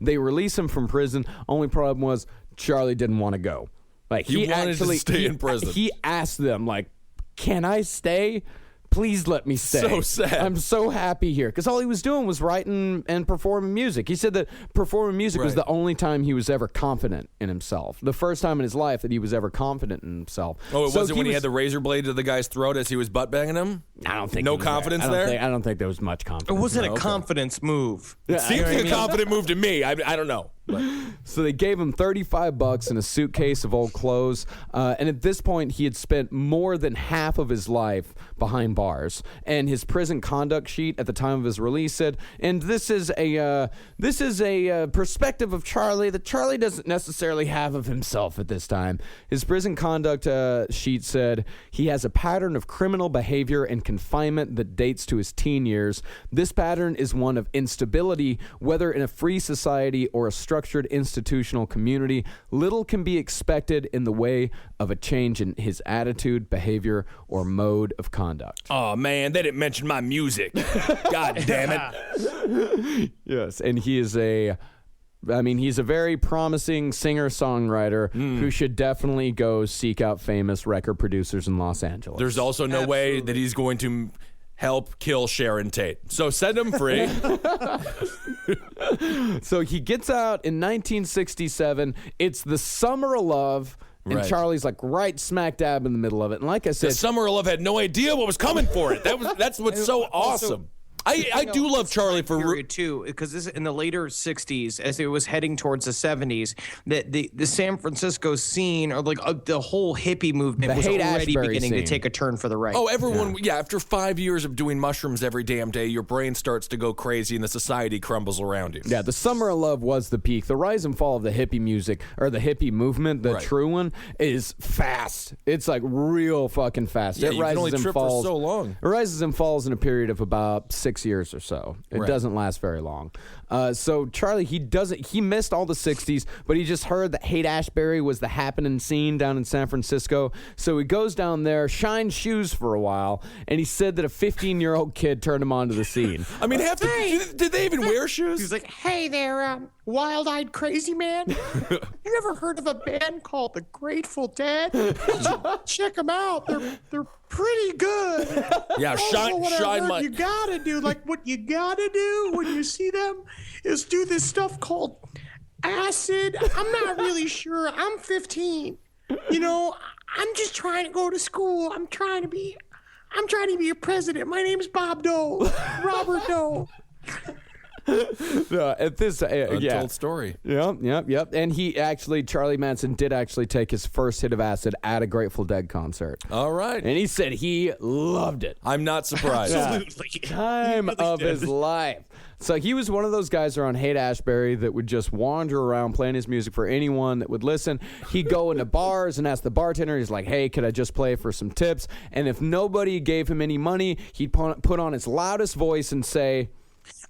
they released him from prison. Only problem was Charlie didn't want to go. Like he wanted to stay in prison. He asked them, like, can I stay? Please let me stay. So sad. I'm so happy here. Because all he was doing was writing and performing music. He said that performing music was the only time he was ever confident in himself. The first time in his life that he was ever confident in himself. Oh, it wasn't when he had the razor blade to the guy's throat as he was butt banging him? I don't think no confidence there? I don't think there was much confidence. It wasn't a confidence move. It seems like a confident move to me. I don't know. But. So they gave him $35 in a suitcase of old clothes. And at this point, he had spent more than half of his life behind bars. And his prison conduct sheet at the time of his release said, and this is a perspective of Charlie that Charlie doesn't necessarily have of himself at this time. His prison conduct sheet said he has a pattern of criminal behavior and confinement that dates to his teen years. This pattern is one of instability, whether in a free society or a structured institutional community. Little can be expected in the way of a change in his attitude, behavior, or mode of conduct. Oh, man, they didn't mention my music. God damn it. Yes, and he's a very promising singer-songwriter who should definitely go seek out famous record producers in Los Angeles. There's also no way that he's going to help kill Sharon Tate. So send him free. So he gets out in 1967. It's the Summer of Love. And Charlie's like right smack dab in the middle of it. And like I said, the Summer of Love had no idea what was coming for it. That's what's so awesome. I do love Charlie for period too, because this in the later '60s, as it was heading towards the '70s, that the San Francisco scene, or like the whole hippie movement, was already beginning to take a turn for the right. Oh, everyone, after 5 years of doing mushrooms every damn day, your brain starts to go crazy and the society crumbles around you. Yeah, the Summer of Love was the peak. The rise and fall of the hippie music, or the hippie movement, the true one, is fast. It's like real fucking fast. Yeah, it you rises can only and trip falls. for so long. It rises and falls in a period of about 6 years or so. It doesn't last very long. So Charlie, he missed all the 60s, but he just heard that Haight-Ashbury was the happening scene down in San Francisco. So he goes down there, shines shoes for a while, and he said that a 15-year-old kid turned him onto the scene. I mean, did they even wear shoes? He's like, hey there, wild-eyed crazy man. You ever heard of a band called the Grateful Dead? Check them out. They're pretty good. Yeah, shine my. You gotta do, like, what you gotta do when you see them is do this stuff called acid. I'm not really sure. I'm 15. I'm just trying to go to school. I'm trying to be a president. My name's Bob Dole. Robert Dole. At this, Untold story. Yep. And Charlie Manson did actually take his first hit of acid at a Grateful Dead concert. All right. And he said he loved it. I'm not surprised. Absolutely. Time of his life. So he was one of those guys around Haight-Ashbury that would just wander around playing his music for anyone that would listen. He'd go into bars and ask the bartender, he's like, hey, could I just play for some tips? And if nobody gave him any money, he'd put on his loudest voice and say,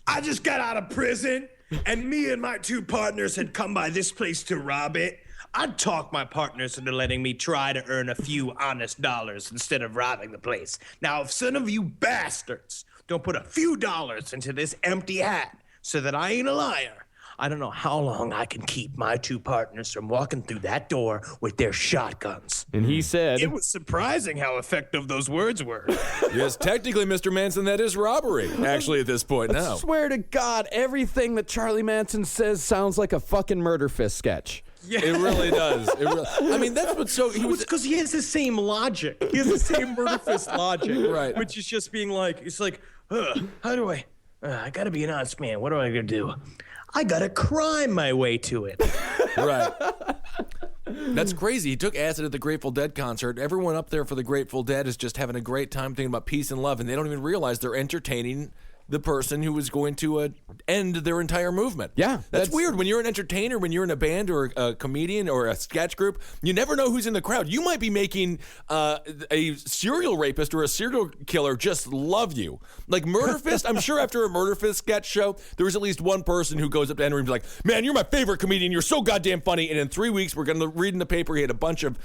I just got out of prison, and me and my two partners had come by this place to rob it. I'd talk my partners into letting me try to earn a few honest dollars instead of robbing the place. Now, if some of you bastards don't put a few dollars into this empty hat so that I ain't a liar, I don't know how long I can keep my two partners from walking through that door with their shotguns. And he said, it was surprising how effective those words were. Yes, technically, Mr. Manson, that is robbery, actually, at this point now. I swear to God, everything that Charlie Manson says sounds like a fucking Murder Fist sketch. Yeah. It really does. I mean, that's what's so... It's because he has the same logic. He has the same Murder Fist logic. Right. Which is just being like, it's like, how do I got to be an honest man. What am I going to do? I got to crime my way to it. Right. That's crazy. He took acid at the Grateful Dead concert. Everyone up there for the Grateful Dead is just having a great time thinking about peace and love, and they don't even realize they're entertaining the person who was going to end their entire movement. Yeah, that's weird. When you're an entertainer, when you're in a band or a comedian or a sketch group, you never know who's in the crowd. You might be making a serial rapist or a serial killer just love you. Like Murder Fist, I'm sure after a Murder Fist sketch show, there was at least one person who goes up to Henry and be like, man, you're my favorite comedian. You're so goddamn funny. And in 3 weeks, we're going to read in the paper he had a bunch of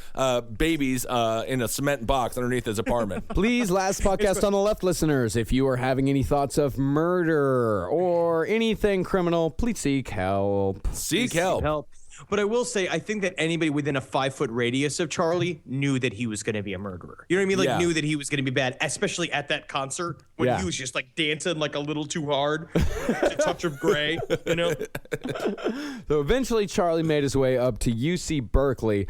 babies in a cement box underneath his apartment. Please, last podcast on the left listeners, if you are having any thoughts of murder or anything criminal, please seek help. Seek help. But I will say, I think that anybody within a 5-foot radius of Charlie knew that he was going to be a murderer. You know what I mean? Like, knew that he was going to be bad, especially at that concert when he was just like dancing like a little too hard, a touch of gray, you know? So eventually Charlie made his way up to UC Berkeley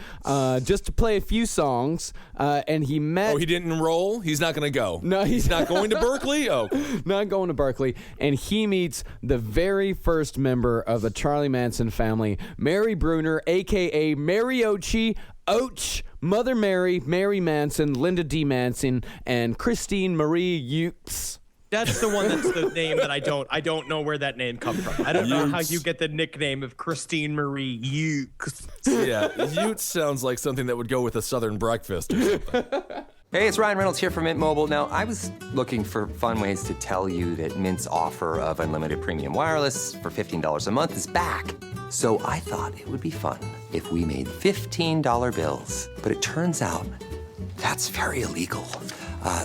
just to play a few songs, and he met... Oh, he didn't enroll? He's not going to go? No, he's not going to Berkeley? Oh. Not going to Berkeley. And he meets the very first member of the Charlie Manson family, Mary Bruner, a.k.a. Mariochi, Och, Mother Mary, Mary Manson, Linda D. Manson, and Christine Marie Ukes. That's the one that's the name that I don't know where that name comes from. I don't know how you get the nickname of Christine Marie Ukes. Yeah, Utes sounds like something that would go with a Southern breakfast or something. Hey, it's Ryan Reynolds here from Mint Mobile. Now, I was looking for fun ways to tell you that Mint's offer of unlimited premium wireless for $15 a month is back. So I thought it would be fun if we made $15 bills. But it turns out that's very illegal.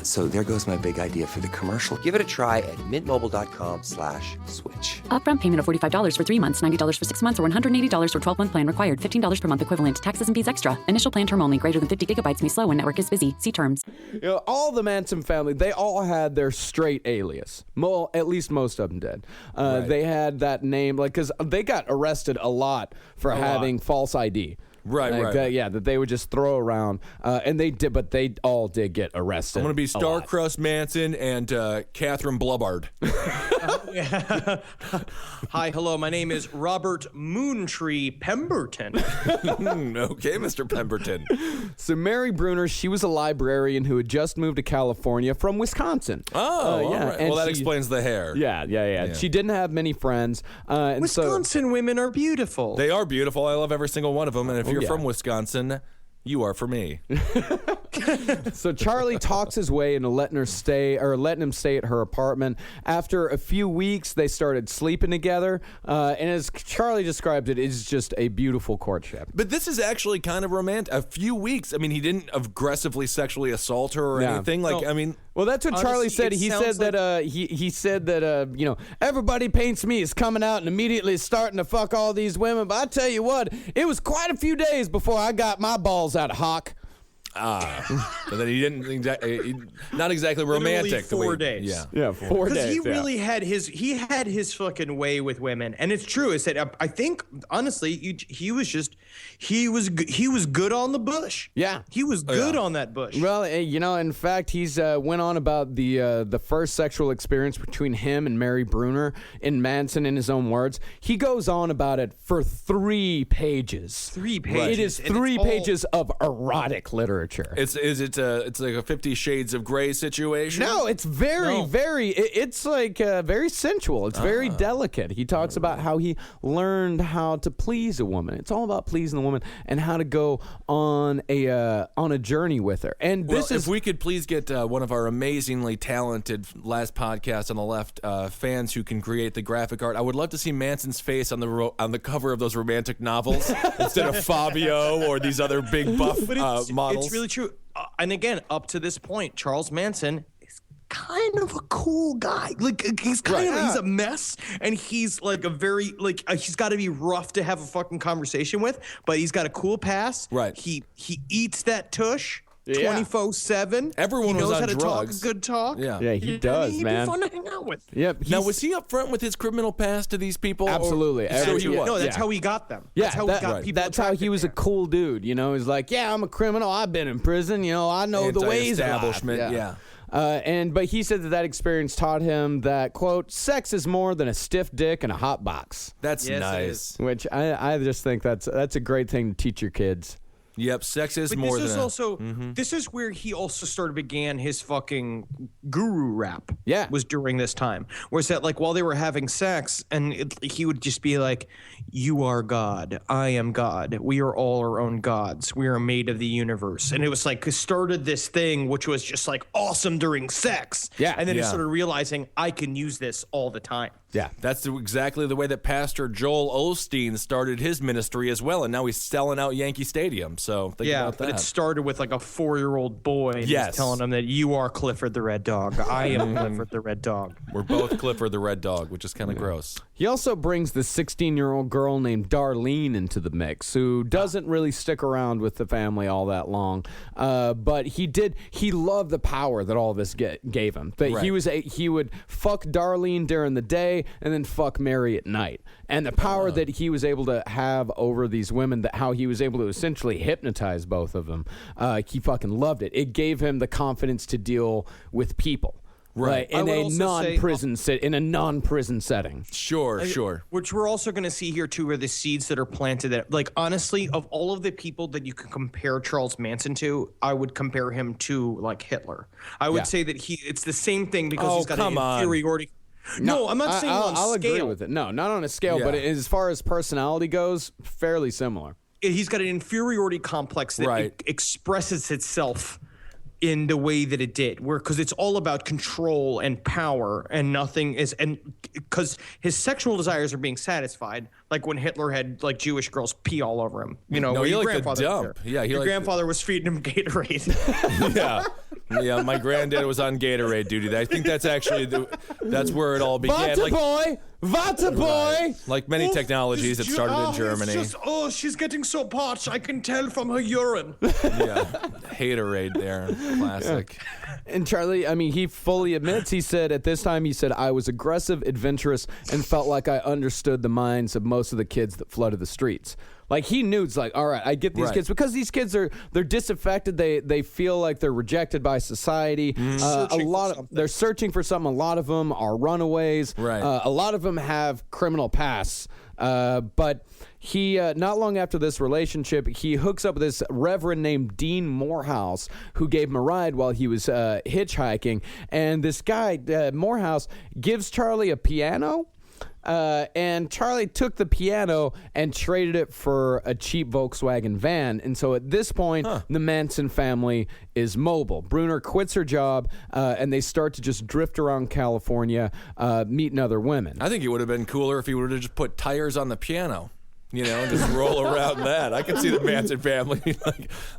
So there goes my big idea for the commercial. Give it a try at mintmobile.com/switch. Upfront payment of $45 for 3 months, $90 for 6 months, or $180 for 12-month plan required. $15 per month equivalent. Taxes and fees extra. Initial plan term only. Greater than 50 gigabytes may slow when network is busy. See terms. You know, all the Manson family, they all had their straight alias. At least most of them did. They had that name, like, because they got arrested a lot for having false ID. Right. That they would just throw around, and they did, but they all did get arrested. I'm going to be Starcrust Manson and Catherine Blubbard. Hi, hello. My name is Robert Moontree Pemberton. Okay, Mr. Pemberton. So Mary Bruner, she was a librarian who had just moved to California from Wisconsin. Oh, all right. Well, that explains the hair. Yeah. She didn't have many friends. And Wisconsin women are beautiful. They are beautiful. I love every single one of them. And if you're from Wisconsin, you are for me. So Charlie talks his way into letting him stay at her apartment. After a few weeks, they started sleeping together. And as Charlie described it, it's just a beautiful courtship. But this is actually kind of romantic. A few weeks. I mean, he didn't aggressively sexually assault her or anything. Like, I mean, well, that's what Charlie said. He said that he said that you know, everybody paints me as coming out and immediately starting to fuck all these women. But I tell you what, it was quite a few days before I got my balls out of hock. But then he didn't not exactly romantic. 4 days. Yeah, 4 days. Because he really had his fucking way with women, and it's true. I said, I think honestly, he was good on the bush. Yeah, he was good on that bush. Well, you know, in fact, he's went on about the first sexual experience between him and Mary Bruner in Manson, in his own words. He goes on about it for 3 pages. 3 pages. It is 3 pages of erotic literature. It's like a 50 Shades of Grey situation? No, it's it's like very sensual. It's very delicate. He talks about how he learned how to please a woman. It's all about pleasing the woman and how to go on a journey with her. And if we could please get one of our amazingly talented last podcast on the left fans who can create the graphic art, I would love to see Manson's face on the cover of those romantic novels instead of Fabio or these other big buff models. It's really true. And again, up to this point, Charles Manson is kind of a cool guy. Like, he's he's a mess, and he's like a very he's got to be rough to have a fucking conversation with, but he's got a cool pass. Right. He eats that tush 24/7. Everyone knows was on how to drugs. talk a good talk. Yeah, he does, he'd man. Be fun to hang out with. Yep. Now, was he upfront with his criminal past to these people? Absolutely. So he was. No, that's how he got them. Yeah, that's how he got people. That's how he was a cool dude. You know, he's like, yeah, I'm a criminal. I've been in prison. You know, I know the ways of life. Yeah. But he said that experience taught him that, quote, sex is more than a stiff dick and a hot box. That's nice. Which I just think that's a great thing to teach your kids. Yep, sex is But more this than is also this is where he also began his fucking guru rap. Yeah. Was during this time. Where it's that like while they were having sex and he would just be like, "You are God, I am God. We are all our own gods. We are made of the universe." And it was like started this thing which was just like awesome during sex. Yeah. And then he Yeah. started realizing I can use this all the time. Yeah. That's exactly the way that Pastor Joel Osteen started his ministry as well, and now he's selling out Yankee Stadium. So think about but that. it started with like a 4-year-old boy. And Yes. he's telling him that you are Clifford the Red Dog. I am Clifford the Red Dog. We're both Clifford the Red Dog, which is kind of gross. He also brings the 16-year-old girl named Darlene into the mix, who doesn't really stick around with the family all that long. But he loved the power that all this gave him. That Right. he would fuck Darlene during the day and then fuck Mary at night. And the power that he was able to have over these women, that how he was able to essentially hypnotize both of them, he fucking loved it. It gave him the confidence to deal with people. Right. In I a would also say- non-prison setting. Sure. Which we're also going to see here too, are the seeds that are planted. That, like, honestly, of all of the people that you can compare Charles Manson to, I would compare him to like Hitler. I would say that it's the same thing because he's got an inferiority. No, I'm not saying on I'll scale. agree with it. No, not on a scale, but as far as personality goes, fairly similar. He's got an inferiority complex that expresses itself in the way that it did, because it's all about control and power, and nothing is, and because his sexual desires are being satisfied, like when Hitler had like Jewish girls pee all over him. You know, No, he your liked the grandfather was dump. there. Yeah, he your liked grandfather was feeding him Gatorade. Yeah, my granddad was on Gatorade duty. I think that's actually that's where it all began. Vata boy. Like many technologies, it started in Germany. She's getting so parched. I can tell from her urine. Yeah, haterade there, classic. And Charlie, I mean, he fully admits, he said at this time, I was aggressive, adventurous, and felt like I understood the minds of most of the kids that flooded the streets. Like, he knew, it's like, all right, I get these kids, because these kids they're disaffected. They feel like they're rejected by society. They're searching for something. A lot of them are runaways. Right. A lot of them have criminal pasts. But he, not long after this relationship, he hooks up with this reverend named Dean Morehouse, who gave him a ride while he was hitchhiking. And this guy, Morehouse, gives Charlie a piano. And Charlie took the piano and traded it for a cheap Volkswagen van. And so at this point, the Manson family is mobile. Brunner quits her job, and they start to just drift around California, meeting other women. I think it would have been cooler if he would have just put tires on the piano. You know, just roll around that. I could see the Manson family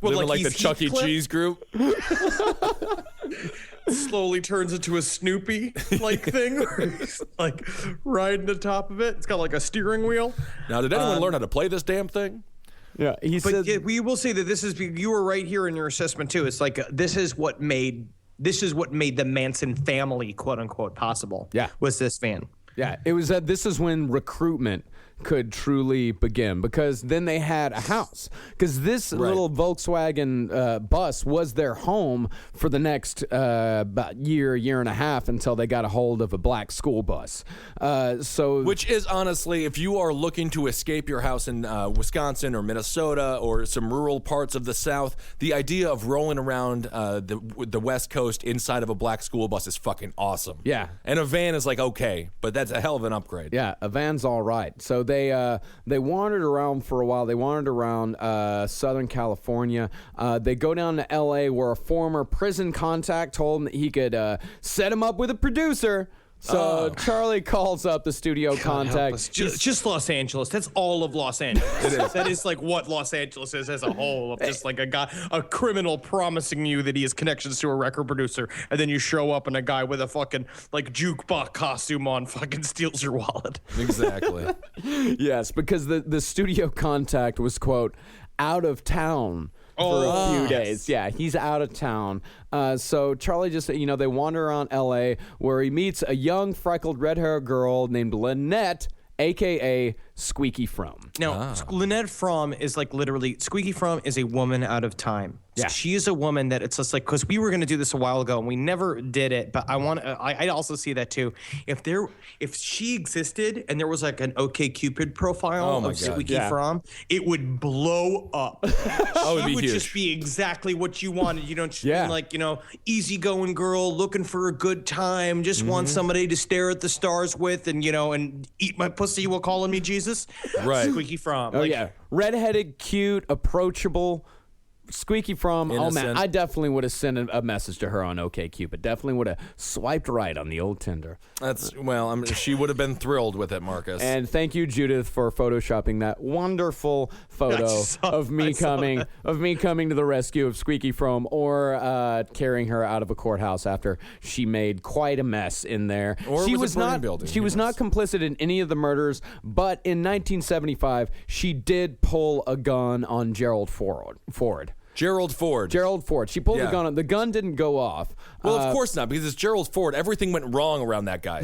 living like the Chuck E. Cheese group. Slowly turns into a Snoopy like thing, where he's like riding the top of it. It's got like a steering wheel. Now, did anyone learn how to play this damn thing? Yeah, we will say that this is, you were right here in your assessment too. It's like this is what made the Manson family, quote unquote, possible. Yeah, was this van. Yeah, it was this is when recruitment could truly begin, because then they had a house, because this little Volkswagen bus was their home for the next about year and a half until they got a hold of a black school bus. Which is honestly, if you are looking to escape your house in Wisconsin or Minnesota or some rural parts of the South, the idea of rolling around the West Coast inside of a black school bus is fucking awesome. Yeah. And a van is like, okay, but that's a hell of an upgrade. Yeah, a van's all right. So they wandered around for a while. They wandered around Southern California. They go down to L.A., where a former prison contact told him that he could set him up with a producer. So Charlie calls up the studio contact. Just Los Angeles. That's all of Los Angeles. It is. That is like what Los Angeles is as a whole. Of just like a criminal promising you that he has connections to a record producer, and then you show up and a guy with a fucking like jukebox costume on fucking steals your wallet. Exactly. Yes, because the studio contact was, quote, out of town for a few days. Yeah, he's out of town. So Charlie just, they wander around L.A., where he meets a young, freckled, red-haired girl named Lynette, a.k.a. Squeaky Fromm. Now, Lynette Fromm is like literally, Squeaky Fromm is a woman out of time. Yeah. She is a woman that it's just like, because we were going to do this a while ago and we never did it, but I also see that too. If she existed and there was like an OkCupid profile of Squeaky Fromm, it would blow up. She would just be exactly what you wanted. You know, she's like, you know, easygoing girl, looking for a good time, just want somebody to stare at the stars with and, you know, and eat my pussy while calling me Jesus. Right. Squeaky Fromm. Oh, yeah. Redheaded, cute, approachable. Squeaky Fromm. Innocent. Oh man, I definitely would have sent a message to her on OkCupid. Definitely would have swiped right on the old Tinder. She would have been thrilled with it, Marcus. And thank you, Judith, for photoshopping that wonderful photo of me coming to the rescue of Squeaky Fromm, or carrying her out of a courthouse after she made quite a mess in there. Or she was a burning building. She was not complicit in any of the murders, but in 1975 she did pull a gun on Gerald Ford. Gerald Ford. She pulled the gun on. The gun didn't go off. Well, of course not, because it's Gerald Ford. Everything went wrong around that guy.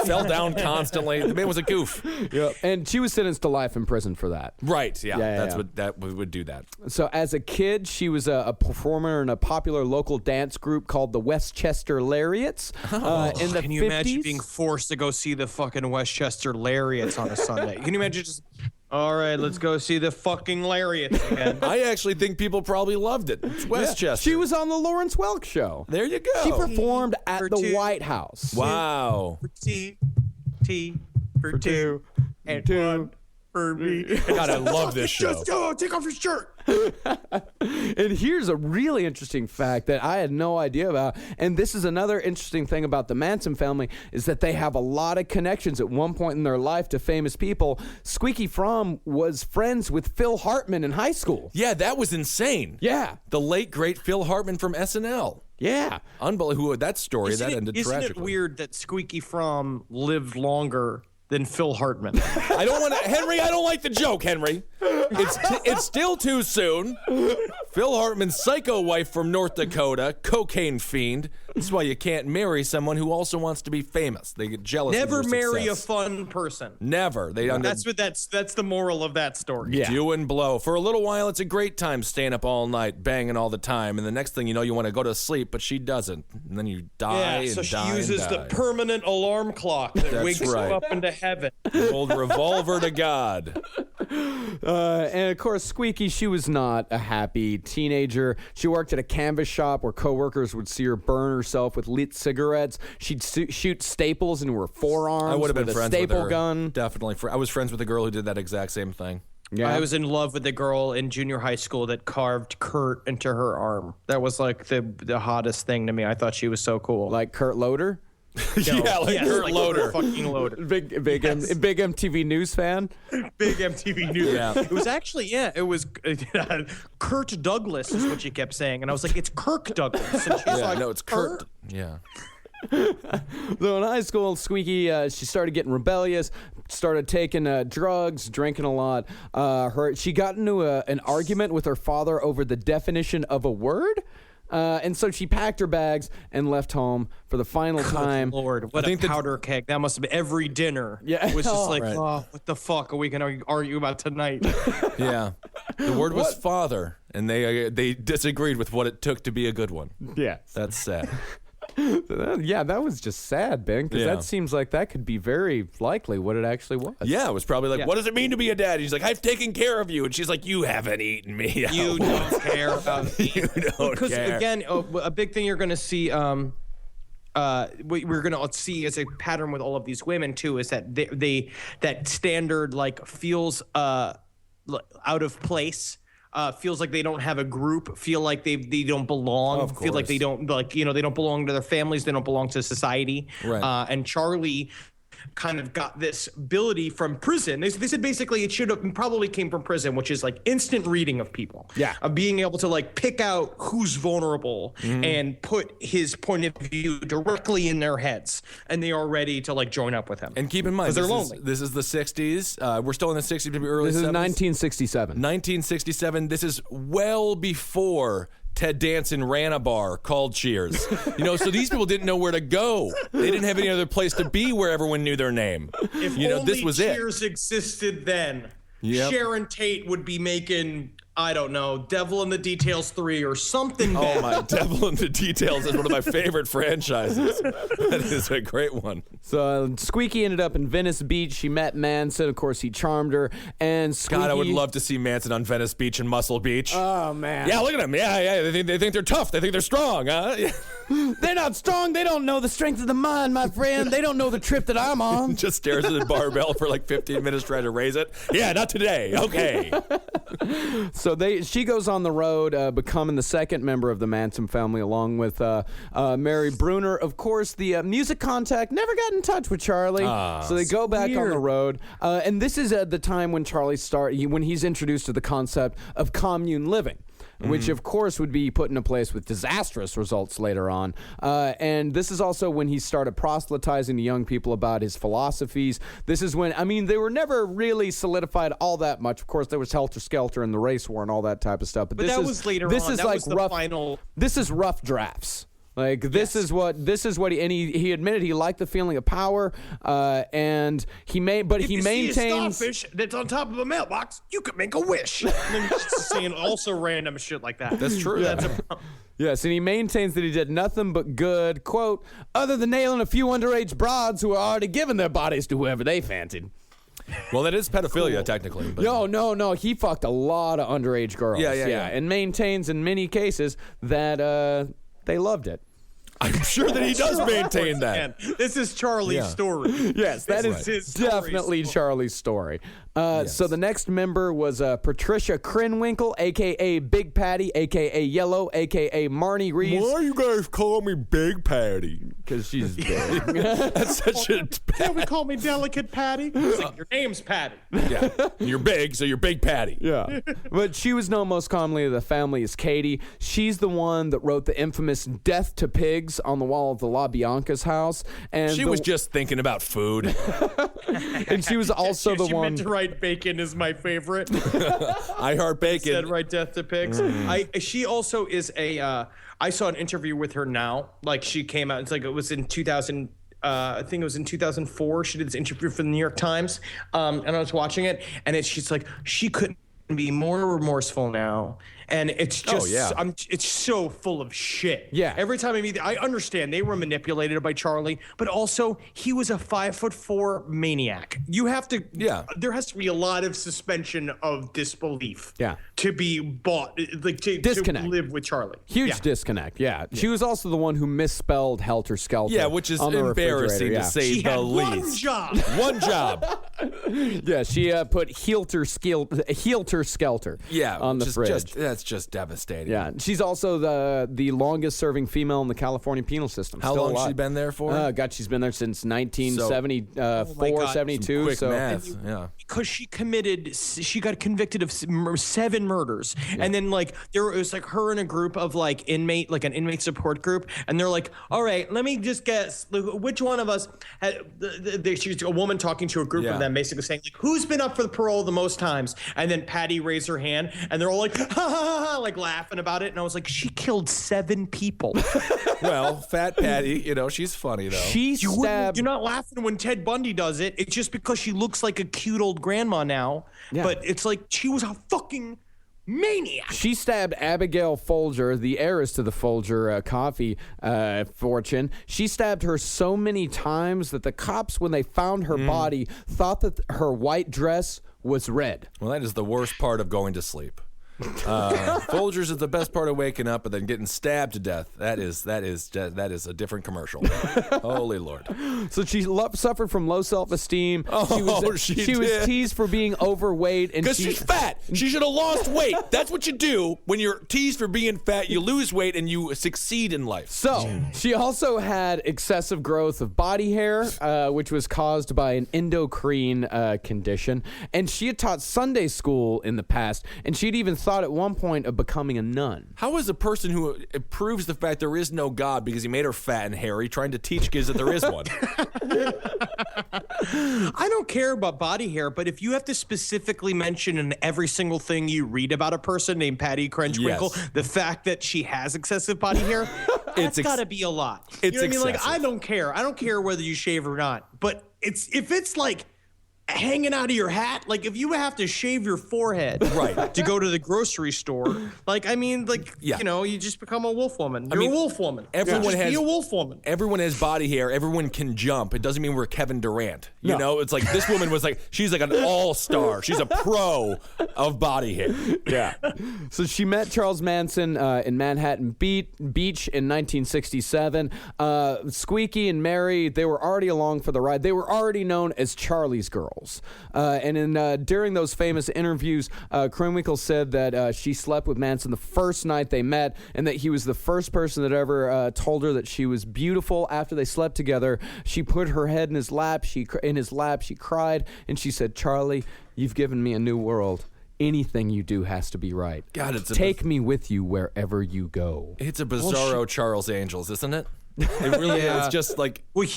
Fell down constantly. The man was a goof. Yep. And she was sentenced to life in prison for that. Right, yeah. What that would do that. So as a kid, she was a performer in a popular local dance group called the Westchester Lariats. In the Can you 50s? imagine being forced to go see the fucking Westchester Lariats on a Sunday? Can you imagine just... All right, let's go see the fucking Lariats again. I actually think people probably loved it. It's Westchester. Yeah, she was on the Lawrence Welk Show. There you go. She performed at the White House. Wow. T for two and one for me. God, I love this show. Just take off your shirt. And here's a really interesting fact that I had no idea about. And this is another interesting thing about the Manson family, is that they have a lot of connections at one point in their life to famous people. Squeaky Fromm was friends with Phil Hartman in high school. Yeah, that was insane. Yeah. The late, great Phil Hartman from SNL. Yeah. Unbelievable. That story, that ended tragically. Isn't it weird that Squeaky Fromm lived longer than Phil Hartman? I don't like the joke, Henry. It's still too soon. Phil Hartman's psycho wife from North Dakota, cocaine fiend. This is why you can't marry someone who also wants to be famous. They get jealous. Never marry a success. fun person. Never. That's the moral of that story. Yeah. Do and blow. For a little while, it's a great time staying up all night, banging all the time, and the next thing you know, you want to go to sleep, but she doesn't, and then you die. Yeah, so she die uses and the die. permanent alarm clock that wakes you up into heaven. The old revolver to God. And of course, Squeaky, she was not a happy teenager. She worked at a canvas shop where coworkers would see her burn herself with lit cigarettes. She'd shoot staples into her forearms. I would have been with a friends staple with her. gun. Definitely. I was friends with a girl who did that exact same thing. Yeah. I was in love with the girl in junior high school that carved Kurt into her arm. That was like the hottest thing to me. I thought she was so cool. Like Kurt Loder? Kurt Loder. Fucking Loder. Big MTV News fan? Big MTV News. Yeah. It was actually, it was Kurt Douglas is what she kept saying. And I was like, it's Kirk Douglas. And she's like, no, it's Kurt. Yeah. So in high school, Squeaky, she started getting rebellious, started taking drugs, drinking a lot. She got into an argument with her father over the definition of a word. And so she packed her bags and left home for the final time. Lord, what a powder keg. That must have been every dinner. Yeah. It was just like, right. what the fuck are we going to argue about tonight? Yeah. The word was father, and they disagreed with what it took to be a good one. Yeah. That's sad. Yeah, that was just sad, Ben, because that seems like that could be very likely what it actually was. Yeah, it was probably like, what does it mean to be a dad? He's like, I've taken care of you. And she's like, you haven't eaten me. You don't care about me. You don't Because care. again, a big thing you're going to see, we're going to see as a pattern with all of these women too, is that that standard like feels out of place. Feels like they don't have a group, feel like they don't belong, feel like they don't they don't belong to their families, they don't belong to society. Right. And Charlie kind of got this ability from prison. They said basically it should have probably came from prison, which is like instant reading of people. Yeah. Of being able to like pick out who's vulnerable and put his point of view directly in their heads, and they are ready to like join up with him. And keep in mind, they're lonely. This is the 60s. We're still in the 60s, maybe early 70s. This is 1967. 1967. This is well before Ted Danson ran a bar called Cheers. So these people didn't know where to go. They didn't have any other place to be where everyone knew their name. If only this was Cheers existed then, Sharon Tate would be making, I don't know, Devil in the Details 3 or something bad. Oh, my Devil in the Details is one of my favorite franchises. That is a great one. So Squeaky ended up in Venice Beach. She met Manson. Of course, he charmed her. And Squeaky... God, I would love to see Manson on Venice Beach and Muscle Beach. Oh, man. Yeah, look at them. Yeah. They think they're tough. They think they're strong. Huh? Yeah. They're not strong. They don't know the strength of the mind, my friend. They don't know the trip that I'm on. Just stares at the barbell for like 15 minutes trying to raise it. Yeah, not today. Okay. So she goes on the road, becoming the second member of the Manson family, along with Mary Bruner. Of course, the music contact never got in touch with Charlie, so they go back on the road. And this is at the time when Charlie when he's introduced to the concept of commune living, which of course would be put into place with disastrous results later on. And this is also when he started proselytizing to young people about his philosophies. This is when, they were never really solidified all that much. Of course, there was Helter Skelter and the race war and all that type of stuff. But this was later on. That was the final. This is rough drafts. This is what he admitted he liked the feeling of power, and he maintains. See a starfish that's on top of a mailbox, you could make a wish. And then just saying also random shit like that. That's true. Yeah. Yes, and he maintains that he did nothing but good, quote, other than nailing a few underage broads who are already giving their bodies to whoever they fancied. Well, that is pedophilia, technically. But... No. He fucked a lot of underage girls. Yeah. And maintains in many cases that they loved it. I'm sure that he does maintain that. This is Charlie's story. Yes, that is his definitely Charlie's story. So the next member was Patricia Krenwinkel, a.k.a. Big Patty, a.k.a. Yellow, a.k.a. Marnie Reeves. Why you guys call me Big Patty? Because she's big. That's such a... Can't we call me Delicate Patty? Like, your name's Patty. Yeah. You're big, so you're Big Patty. Yeah. But she was known most commonly to the family as Katie. She's the one that wrote the infamous Death to Pigs on the wall of the La Bianca's house. And she was just thinking about food. And she was also the one... meant to write bacon is my favorite. I heart bacon. Said write Death to Pigs. She also is a... I saw an interview with her now. Like, she came out. It's like it was in 2000... I think it was in 2004. She did this interview for the New York Times, and I was watching it, and she's like, she couldn't be more remorseful now. And it's just, it's so full of shit. Yeah. Every time I understand they were manipulated by Charlie, but also he was a 5'4" maniac. You have to, there has to be a lot of suspension of disbelief. Yeah. To be bought, like to live with Charlie. Huge disconnect. Yeah. She was also the one who misspelled Helter Skelter. Yeah, which is embarrassing to say the least. She had one job. Yeah, she put Helter Skelter. Yeah, on the fridge. That's just devastating. Yeah, she's also the longest serving female in the California penal system. How long has she been there for? She's been there since 1974, 72. Quick math. Yeah. Because she got convicted of 7 murders. Yeah. And then there was her and a group of an inmate support group. And they're like, all right, let me just guess which one of us she's a woman talking to a group of them basically saying who's been up for the parole the most times. And then Patty raised her hand and they're all like, ha ha ha, like laughing about it. And I was like, she killed 7 people. Well, Fat Patty, she's funny though. You're not laughing when Ted Bundy does it. It's just because she looks like a cute old grandma now. Yeah. But it's like she was a fucking maniac. She stabbed Abigail Folger, the heiress to the Folger coffee fortune. She stabbed her so many times that the cops, when they found her body, thought that her white dress was red. Well, that is the worst part of going to sleep. Folgers is the best part of waking up, but then getting stabbed to death. That is a different commercial. Holy Lord! So she suffered from low self-esteem. Oh, she was teased for being overweight, and because she's fat. She should have lost weight. That's what you do when you're teased for being fat. You lose weight and you succeed in life. So she also had excessive growth of body hair, which was caused by an endocrine condition, and she had taught Sunday school in the past, and she'd even thought thought at one point of becoming a nun. How is a person who proves the fact there is no God because he made her fat and hairy trying to teach kids that there is one? I don't care about body hair, but if you have to specifically mention in every single thing you read about a person named Patty Crenchwinkle, the fact that she has excessive body hair, that's got to be a lot. It's you know what I mean? excessive. Like, I don't care. I don't care whether you shave or not. But if it's like hanging out of your hat, like if you have to shave your forehead to go to the grocery store, like, I mean, like, you know, you just become a wolf woman. You're a wolf woman. Everyone has be a wolf woman. Everyone has body hair. Everyone can jump. It doesn't mean we're Kevin Durant. You know, it's like this woman was like, she's like an all-star. She's a pro of body hair. Yeah. So she met Charles Manson in Manhattan Beach in 1967. Squeaky and Mary, they were already along for the ride. They were already known as Charlie's Girls. And during those famous interviews, Krenwinkel said that she slept with Manson the first night they met, and that he was the first person that ever told her that she was beautiful. After they slept together, she put her head in his lap. She cried, and she said, "Charlie, you've given me a new world. Anything you do has to be right. God, take me with you wherever you go." It's a bizarro Charles Angels, isn't it? It really is. Just like, well,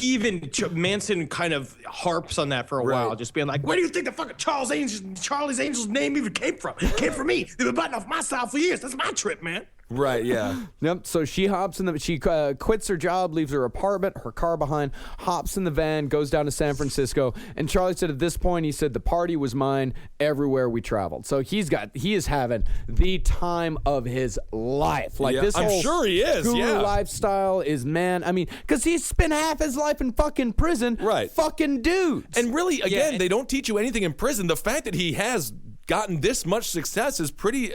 Manson kind of harps on that for a while, just being like, "Where do you think the fucking Charlie's Angels name even came from? It came from me. They've been butting off my style for years. That's my trip, man." Right, yeah. Yep. So she hops in she quits her job, leaves her apartment, her car behind, hops in the van, goes down to San Francisco. And Charlie said at this point, he said, the party was mine everywhere we traveled. So he is having the time of his life. Like this I'm whole sure he is, guru lifestyle is, man, I mean, because he's spent half his life in fucking prison. Right. Fucking dudes. And really, again, they don't teach you anything in prison. The fact that he has gotten this much success is pretty.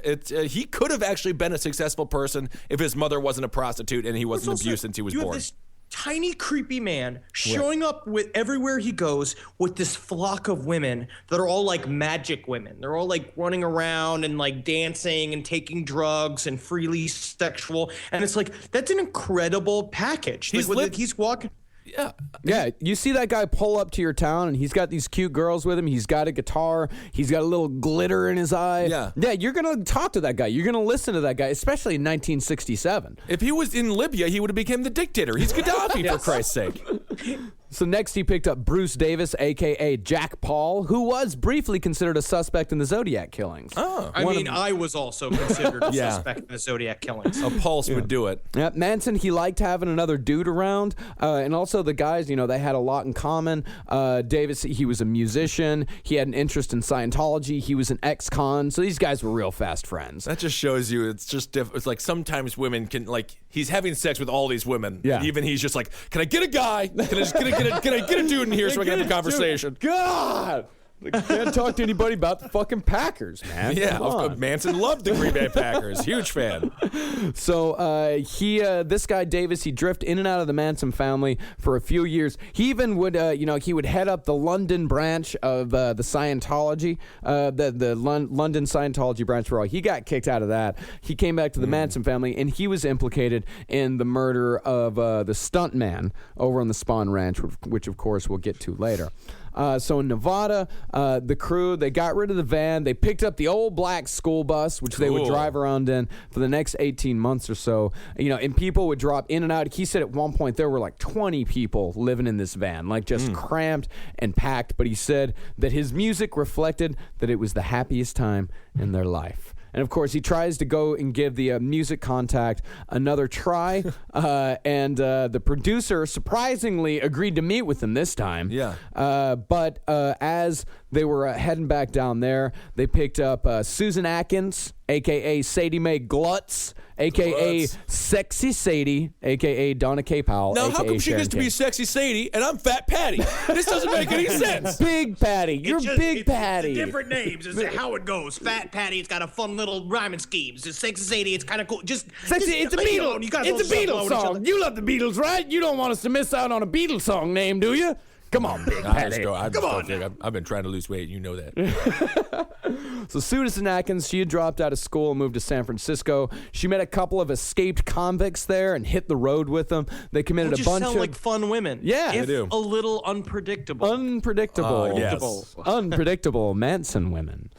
He could have actually been a successful person if his mother wasn't a prostitute and he wasn't abused since he was you born. Have this tiny, creepy man showing up with everywhere he goes with this flock of women that are all like magic women. They're all like running around and like dancing and taking drugs and freely sexual. And it's like, that's an incredible package. He's walking. Yeah, you see that guy pull up to your town and he's got these cute girls with him. He's got a guitar. He's got a little glitter in his eye. Yeah, you're going to talk to that guy. You're going to listen to that guy, especially in 1967. If he was in Libya, he would have become the dictator. He's Gaddafi, for Christ's sake. So next he picked up Bruce Davis, a.k.a. Jack Paul, who was briefly considered a suspect in the Zodiac killings. Oh. I was also considered a suspect in the Zodiac killings. A pulse would do it. Yeah, Manson, he liked having another dude around. And also the guys, you know, they had a lot in common. Davis, he was a musician. He had an interest in Scientology. He was an ex-con. So these guys were real fast friends. That just shows you it's just it's like sometimes women can, like, he's having sex with all these women. Yeah. And even he's just like, can I get a guy? Can I get a dude in here so I can have a conversation? God! I can't talk to anybody about the fucking Packers, man. Yeah, Manson loved the Green Bay Packers. Huge fan. So this guy Davis, he drifted in and out of the Manson family for a few years. He even would, he would head up the London branch of the Scientology, the London Scientology branch. Where he got kicked out of that. He came back to the Manson family, and he was implicated in the murder of the stuntman over on the Spawn Ranch, which of course we'll get to later. So in Nevada, the crew, they got rid of the van. They picked up the old black school bus, which they would drive around in for the next 18 months or so. And people would drop in and out. He said at one point there were like 20 people living in this van, like just cramped and packed. But he said that his music reflected that it was the happiest time in their life. And, of course, he tries to go and give the music contact another try. And the producer surprisingly agreed to meet with him this time. Yeah. But as they were heading back down there, they picked up Susan Atkins, a.k.a. Sadie Mae Glutz, a.k.a. Sexy Sadie, a.k.a. Donna K. Powell, Now, a.k.a. how come she Sharon gets to King. be Sexy Sadie and I'm Fat Patty? This doesn't make any sense. Big Patty. You're Big Patty. The different names is how it goes. Fat Patty, it's got a fun little rhyming schemes. It's Sexy Sadie, it's kind of cool. It's a Beatles. It's a Beatles song. You love the Beatles, right? You don't want us to miss out on a Beatles song name, do you? Come on, Big Patty. I've been trying to lose weight. You know that. So Susan Atkins, she had dropped out of school and moved to San Francisco. She met a couple of escaped convicts there and hit the road with them. They committed a bunch sound of like fun women. Yeah, if they do. A little unpredictable. Unpredictable Manson women.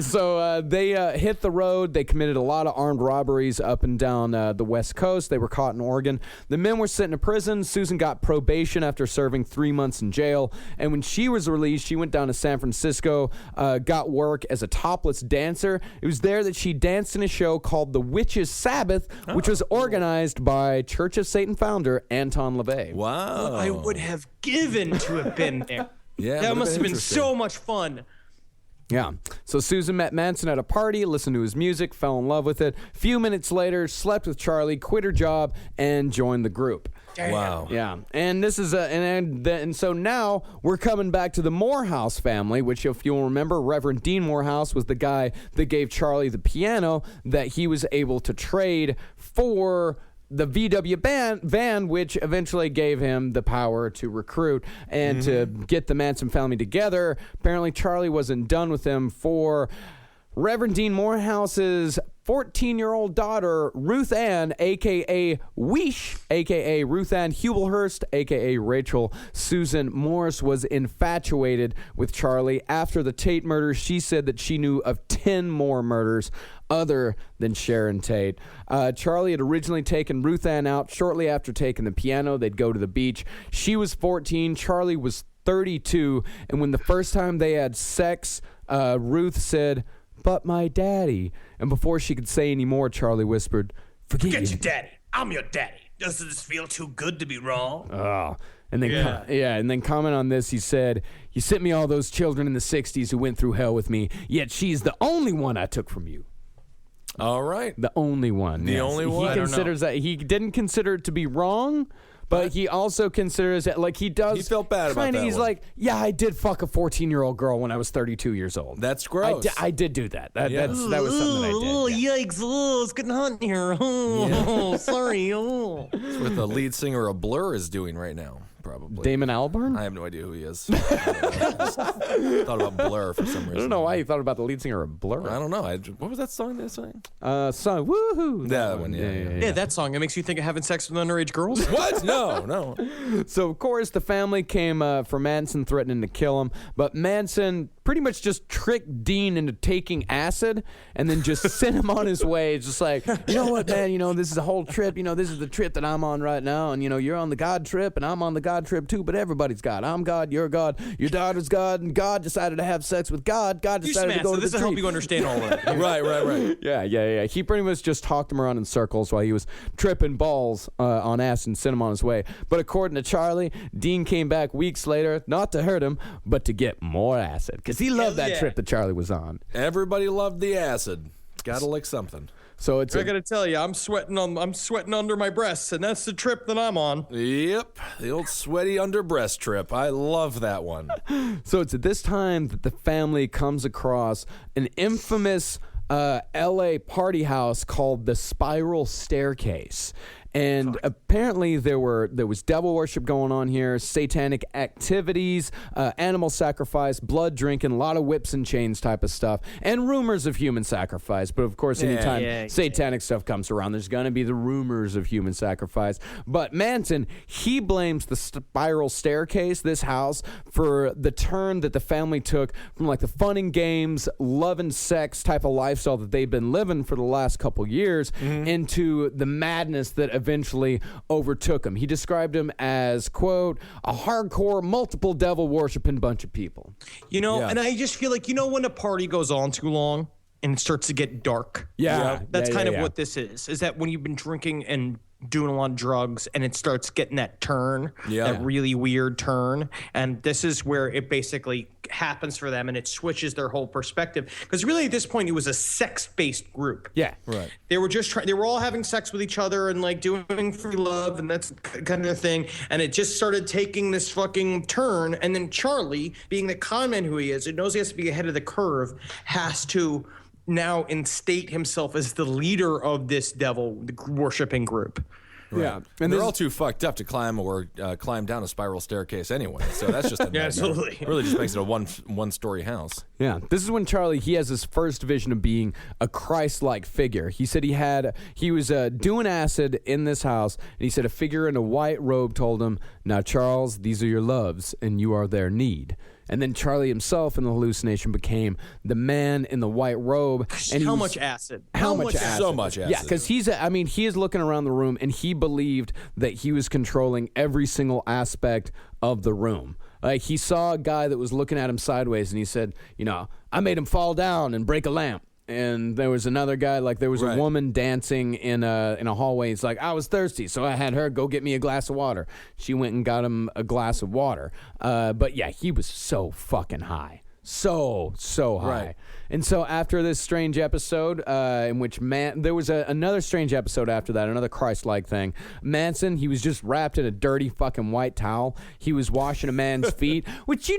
So they hit the road. They committed a lot of armed robberies up and down the West Coast. They were caught in Oregon. The men were sent to prison. Susan got probation after serving 3 months in jail. And when she was released, she went down to San Francisco, got work as a topless dancer. It was there that she danced in a show called The Witches' Sabbath, which was organized by Church of Satan founder Anton LaVey. Wow. I would have given to have been there. Yeah, that must have been so much fun. Yeah. So Susan met Manson at a party, listened to his music, fell in love with it. A few minutes later, slept with Charlie, quit her job, and joined the group. Damn. Wow. Yeah. And this is and so now we're coming back to the Morehouse family, which, if you'll remember, Reverend Dean Morehouse was the guy that gave Charlie the piano that he was able to trade for the VW van, which eventually gave him the power to recruit and to get the Manson family together. Apparently, Charlie wasn't done with him for Reverend Dean Morehouse's 14-year-old daughter, Ruth Ann, a.k.a. Weesh, a.k.a. Ruth Ann Hubelhurst, a.k.a. Rachel Susan Morris, was infatuated with Charlie. After the Tate murders, she said that she knew of 10 more murders other than Sharon Tate. Charlie had originally taken Ruth Ann out shortly after taking the piano. They'd go to the beach. She was 14. Charlie was 32. And when the first time they had sex, Ruth said, "But my daddy." And before she could say any more, Charlie whispered, Forget your daddy. I'm your daddy. Doesn't this feel too good to be wrong? Oh. And then, and then comment on this, he said, "You sent me all those children in the 60s who went through hell with me, yet she's the only one I took from you." All right. The only one. The only one? He considers that. He didn't consider it to be wrong, but he also considers it like he does. He felt bad about that He's one. like, yeah, I did fuck a 14-year-old girl when I was 32 years old. That's gross. I did do that. That was something I did. Oh, Yeah. yikes. Oh, it's getting hot in here. Oh, sorry. Oh. It's what the lead singer of Blur is doing right now, probably. Damon Albarn? I have no idea who he is. I just thought about Blur for some reason. I don't know why you thought about the lead singer of Blur. I don't know. What was that song they sang? Song, woohoo. That one, yeah. Yeah, that song. It makes you think of having sex with underage girls. What? No. So, of course, the family came for Manson threatening to kill him, but Manson pretty much just tricked Dean into taking acid and then just sent him on his way. It's just like, you know what, man, this is a whole trip. This is the trip that I'm on right now, and, you're on the God trip, and I'm on the God trip, too, but everybody's God. I'm God, you're God, your daughter's God, and God decided to have sex with God. God decided to go to the This will tree. help you understand all that. Right. Yeah. He pretty much just talked him around in circles while he was tripping balls on acid and sent him on his way. But according to Charlie, Dean came back weeks later, not to hurt him, but to get more acid, because he loved that trip that Charlie was on. Everybody loved the acid. Gotta lick something. So it's I gotta tell you, I'm sweating under my breasts, and that's the trip that I'm on. Yep, the old sweaty under breast trip. I love that one. So it's at this time that the family comes across an infamous LA party house called the Spiral Staircase. And apparently there was devil worship going on here, satanic activities, animal sacrifice, blood drinking, a lot of whips and chains type of stuff, and rumors of human sacrifice. But of course, anytime satanic stuff comes around, there's going to be the rumors of human sacrifice. But Manson, he blames the Spiral Staircase, this house, for the turn that the family took from like the fun and games, love and sex type of lifestyle that they've been living for the last couple years into the madness that eventually overtook him. He described him as, quote, a hardcore, multiple devil worshiping bunch of people. And I just feel like, when a party goes on too long and it starts to get dark. That's kind of what this is that when you've been drinking and doing a lot of drugs and it starts getting that turn, that really weird turn. And this is where it basically happens for them and it switches their whole perspective. Because really at this point, it was a sex-based group. Yeah. Right. They were just they were all having sex with each other and like doing free love and that's kind of thing. And it just started taking this fucking turn. And then Charlie, being the con man who he is, it knows he has to be ahead of the curve, has to now instate himself as the leader of this devil worshiping group. Yeah, and they're all too fucked up to climb down a spiral staircase anyway. So that's just a nightmare. absolutely. It really just makes it a one-story house. Yeah, this is when Charlie, he has his first vision of being a Christ-like figure. He said he was doing acid in this house, and he said a figure in a white robe told him, "Now, Charles, these are your loves, and you are their need." And then Charlie himself in the hallucination became the man in the white robe. And How much acid? How much acid? So much acid. Yeah, because he is looking around the room, and he believed that he was controlling every single aspect of the room. Like, he saw a guy that was looking at him sideways, and he said, I made him fall down and break a lamp. And there was another guy, like there was a woman dancing in a hallway. It's like, I was thirsty, so I had her go get me a glass of water. She went and got him a glass of water. But yeah, he was so fucking high. So high. Right. And so after this strange episode, in which there was another strange episode after that, another Christ-like thing. Manson, he was just wrapped in a dirty fucking white towel. He was washing a man's feet, which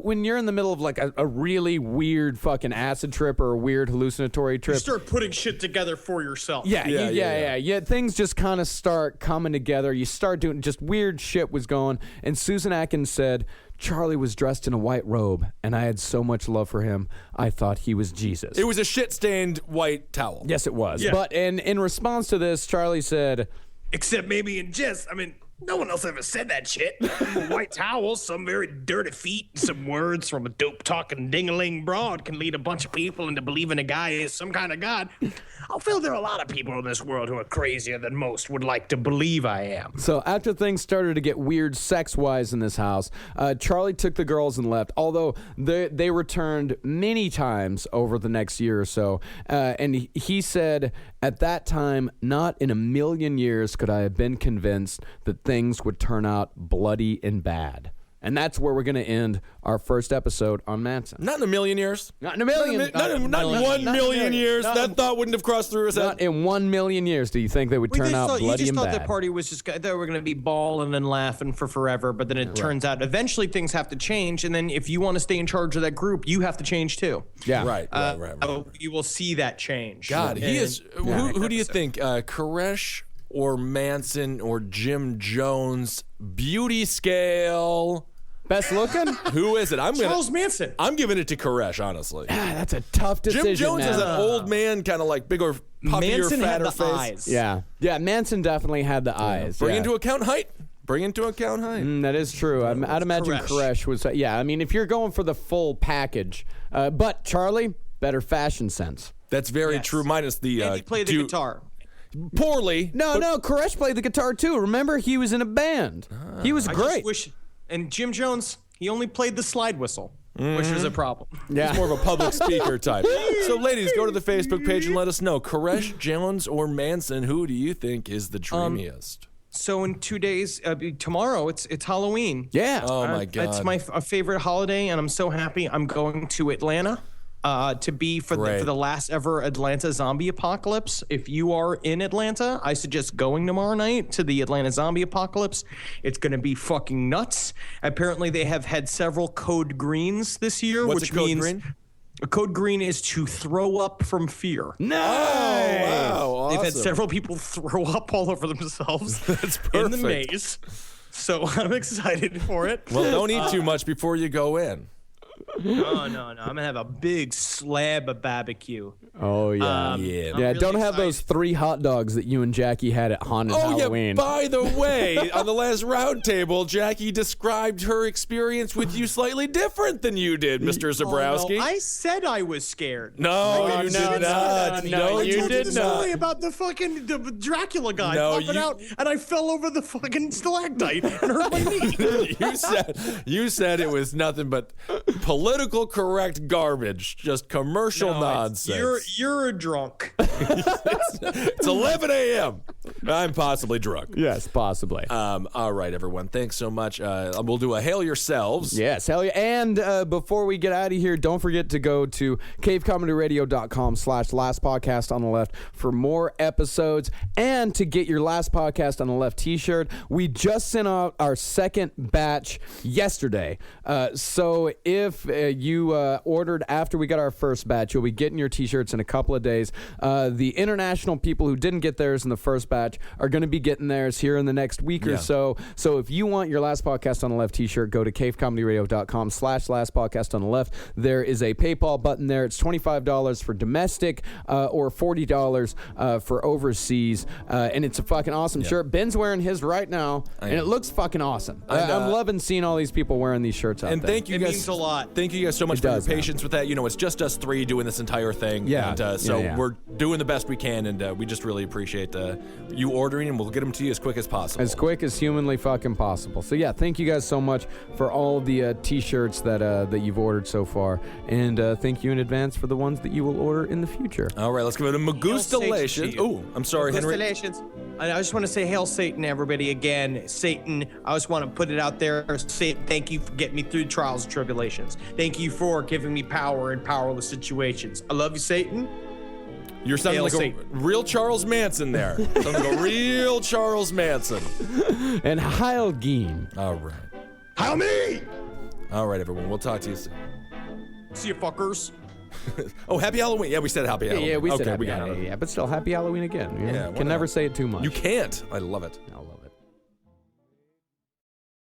when you're in the middle of like a really weird fucking acid trip or a weird hallucinatory trip. You start putting shit together for yourself. Yeah. Things just kind of start coming together. You start doing just weird shit was going. And Susan Atkins said, Charlie was dressed in a white robe, and I had so much love for him, I thought he was Jesus. It was a shit-stained white towel. Yes, it was. Yeah. But in response to this, Charlie said... Except maybe in jest. I mean, no one else ever said that shit. A white towel, some very dirty feet, and some words from a dope-talking ding-a-ling broad can lead a bunch of people into believing a guy is some kind of god. I feel there are a lot of people in this world who are crazier than most would like to believe I am. So after things started to get weird sex-wise in this house, Charlie took the girls and left, although they returned many times over the next year or so. And he said, at that time, not in a million years could I have been convinced that things would turn out bloody and bad. And that's where we're going to end our first episode on Manson. Not in a million years. Not in a million. Not in 1 million years. That thought wouldn't have crossed through his head. Not in 1 million years do you think they would turn out bloody and bad. You just thought the party was just, they were going to be balling and laughing for forever, but then it turns out eventually things have to change, and then if you want to stay in charge of that group, you have to change too. Yeah. Right. You will see that change. God, he is. Who do you think? Koresh or Manson or Jim Jones? Beauty scale. Best looking? Who is it? Charles Manson. I'm giving it to Koresh, honestly. That's a tough decision. Jim Jones now. is an old man, kind of like bigger, puffier, Manson fatter had the face. eyes. Yeah, Manson definitely had the eyes. Bring into account height. That is true. I'd imagine Koresh was. I mean, if you're going for the full package, but Charlie, better fashion sense. That's very true. Minus the. And he played the guitar. Poorly. No, Koresh played the guitar too. Remember, he was in a band. He was great. And Jim Jones, he only played the slide whistle, which is a problem. Yeah. He's more of a public speaker type. So, ladies, go to the Facebook page and let us know. Koresh, Jones, or Manson, who do you think is the dreamiest? So in 2 days, tomorrow, it's Halloween. Yeah. Oh, my God. It's my favorite holiday, and I'm so happy. I'm going to Atlanta to be for the last ever Atlanta zombie apocalypse. If you are in Atlanta, I suggest going tomorrow night to the Atlanta zombie apocalypse. It's going to be fucking nuts. Apparently, they have had several code greens this year, What's which a code means green? a code green is to throw up from fear. Nice. Wow, awesome. They've had several people throw up all over themselves That's in the perfect. maze. So I'm excited for it. Well, don't eat too much before you go in. No. I'm going to have a big slab of barbecue. Oh, yeah. I'm Yeah, really don't have excited. those 3 hot dogs that you and Jackie had at Haunted Halloween. Yeah, by the way, on the last round table, Jackie described her experience with you slightly different than you did, Mr. Zabrowski. No, I said I was scared. No, you did not. No, you I told you did the not. story about the fucking Dracula guy No, popping out, and I fell over the fucking stalactite and hurt my knee. You said it was nothing but political correct garbage, just commercial nonsense. You're a drunk. It's 11 a.m. I'm possibly drunk. Yes, possibly. All right, everyone. Thanks so much. We'll do a hail yourselves. Yes, hell yeah. And before we get out of here, don't forget to go to cavecomedyradio.com/last podcast on the left for more episodes and to get your Last Podcast on the Left t-shirt. We just sent out our second batch yesterday. So if you ordered after we got our first batch, you'll be getting your t-shirts in a couple of days. The international people who didn't get theirs in the first batch Dispatch are going to be getting theirs here in the next week or so. So if you want your Last Podcast on the Left t-shirt, go to cavecomedyradio.com/Last Podcast on the Left. There is a PayPal button there. It's $25 for domestic or $40 for overseas. And it's a fucking awesome shirt. Ben's wearing his right now, and it looks fucking awesome. I'm loving seeing all these people wearing these shirts out there. And thank you guys. It means a lot. Thank you guys so much for your patience with that. You know, it's just us three doing this entire thing. Yeah. And so we're doing the best we can, and we just really appreciate you ordering, and we'll get them to you as quick as possible. As quick as humanly fucking possible. So yeah, thank you guys so much for all the t-shirts that you've ordered so far, and thank you in advance for the ones that you will order in the future. All right, let's go to Magustalations. Oh, I'm sorry, Henry. I just want to say hail Satan, everybody, again. Satan, I just want to put it out there. Satan, thank you for getting me through trials and tribulations. Thank you for giving me power in powerless situations. I love you, Satan. You're sounding like a real Charles Manson there. Sounding like a real Charles Manson. And Heil Geen. All right. Heil me! All right, everyone. We'll talk to you soon. See you, fuckers. Oh, happy Halloween. Yeah, we said happy Halloween. Yeah, we said okay, happy Halloween. Yeah, but still, happy Halloween again. You know? Can never say it too much. You can't. I love it. I love it.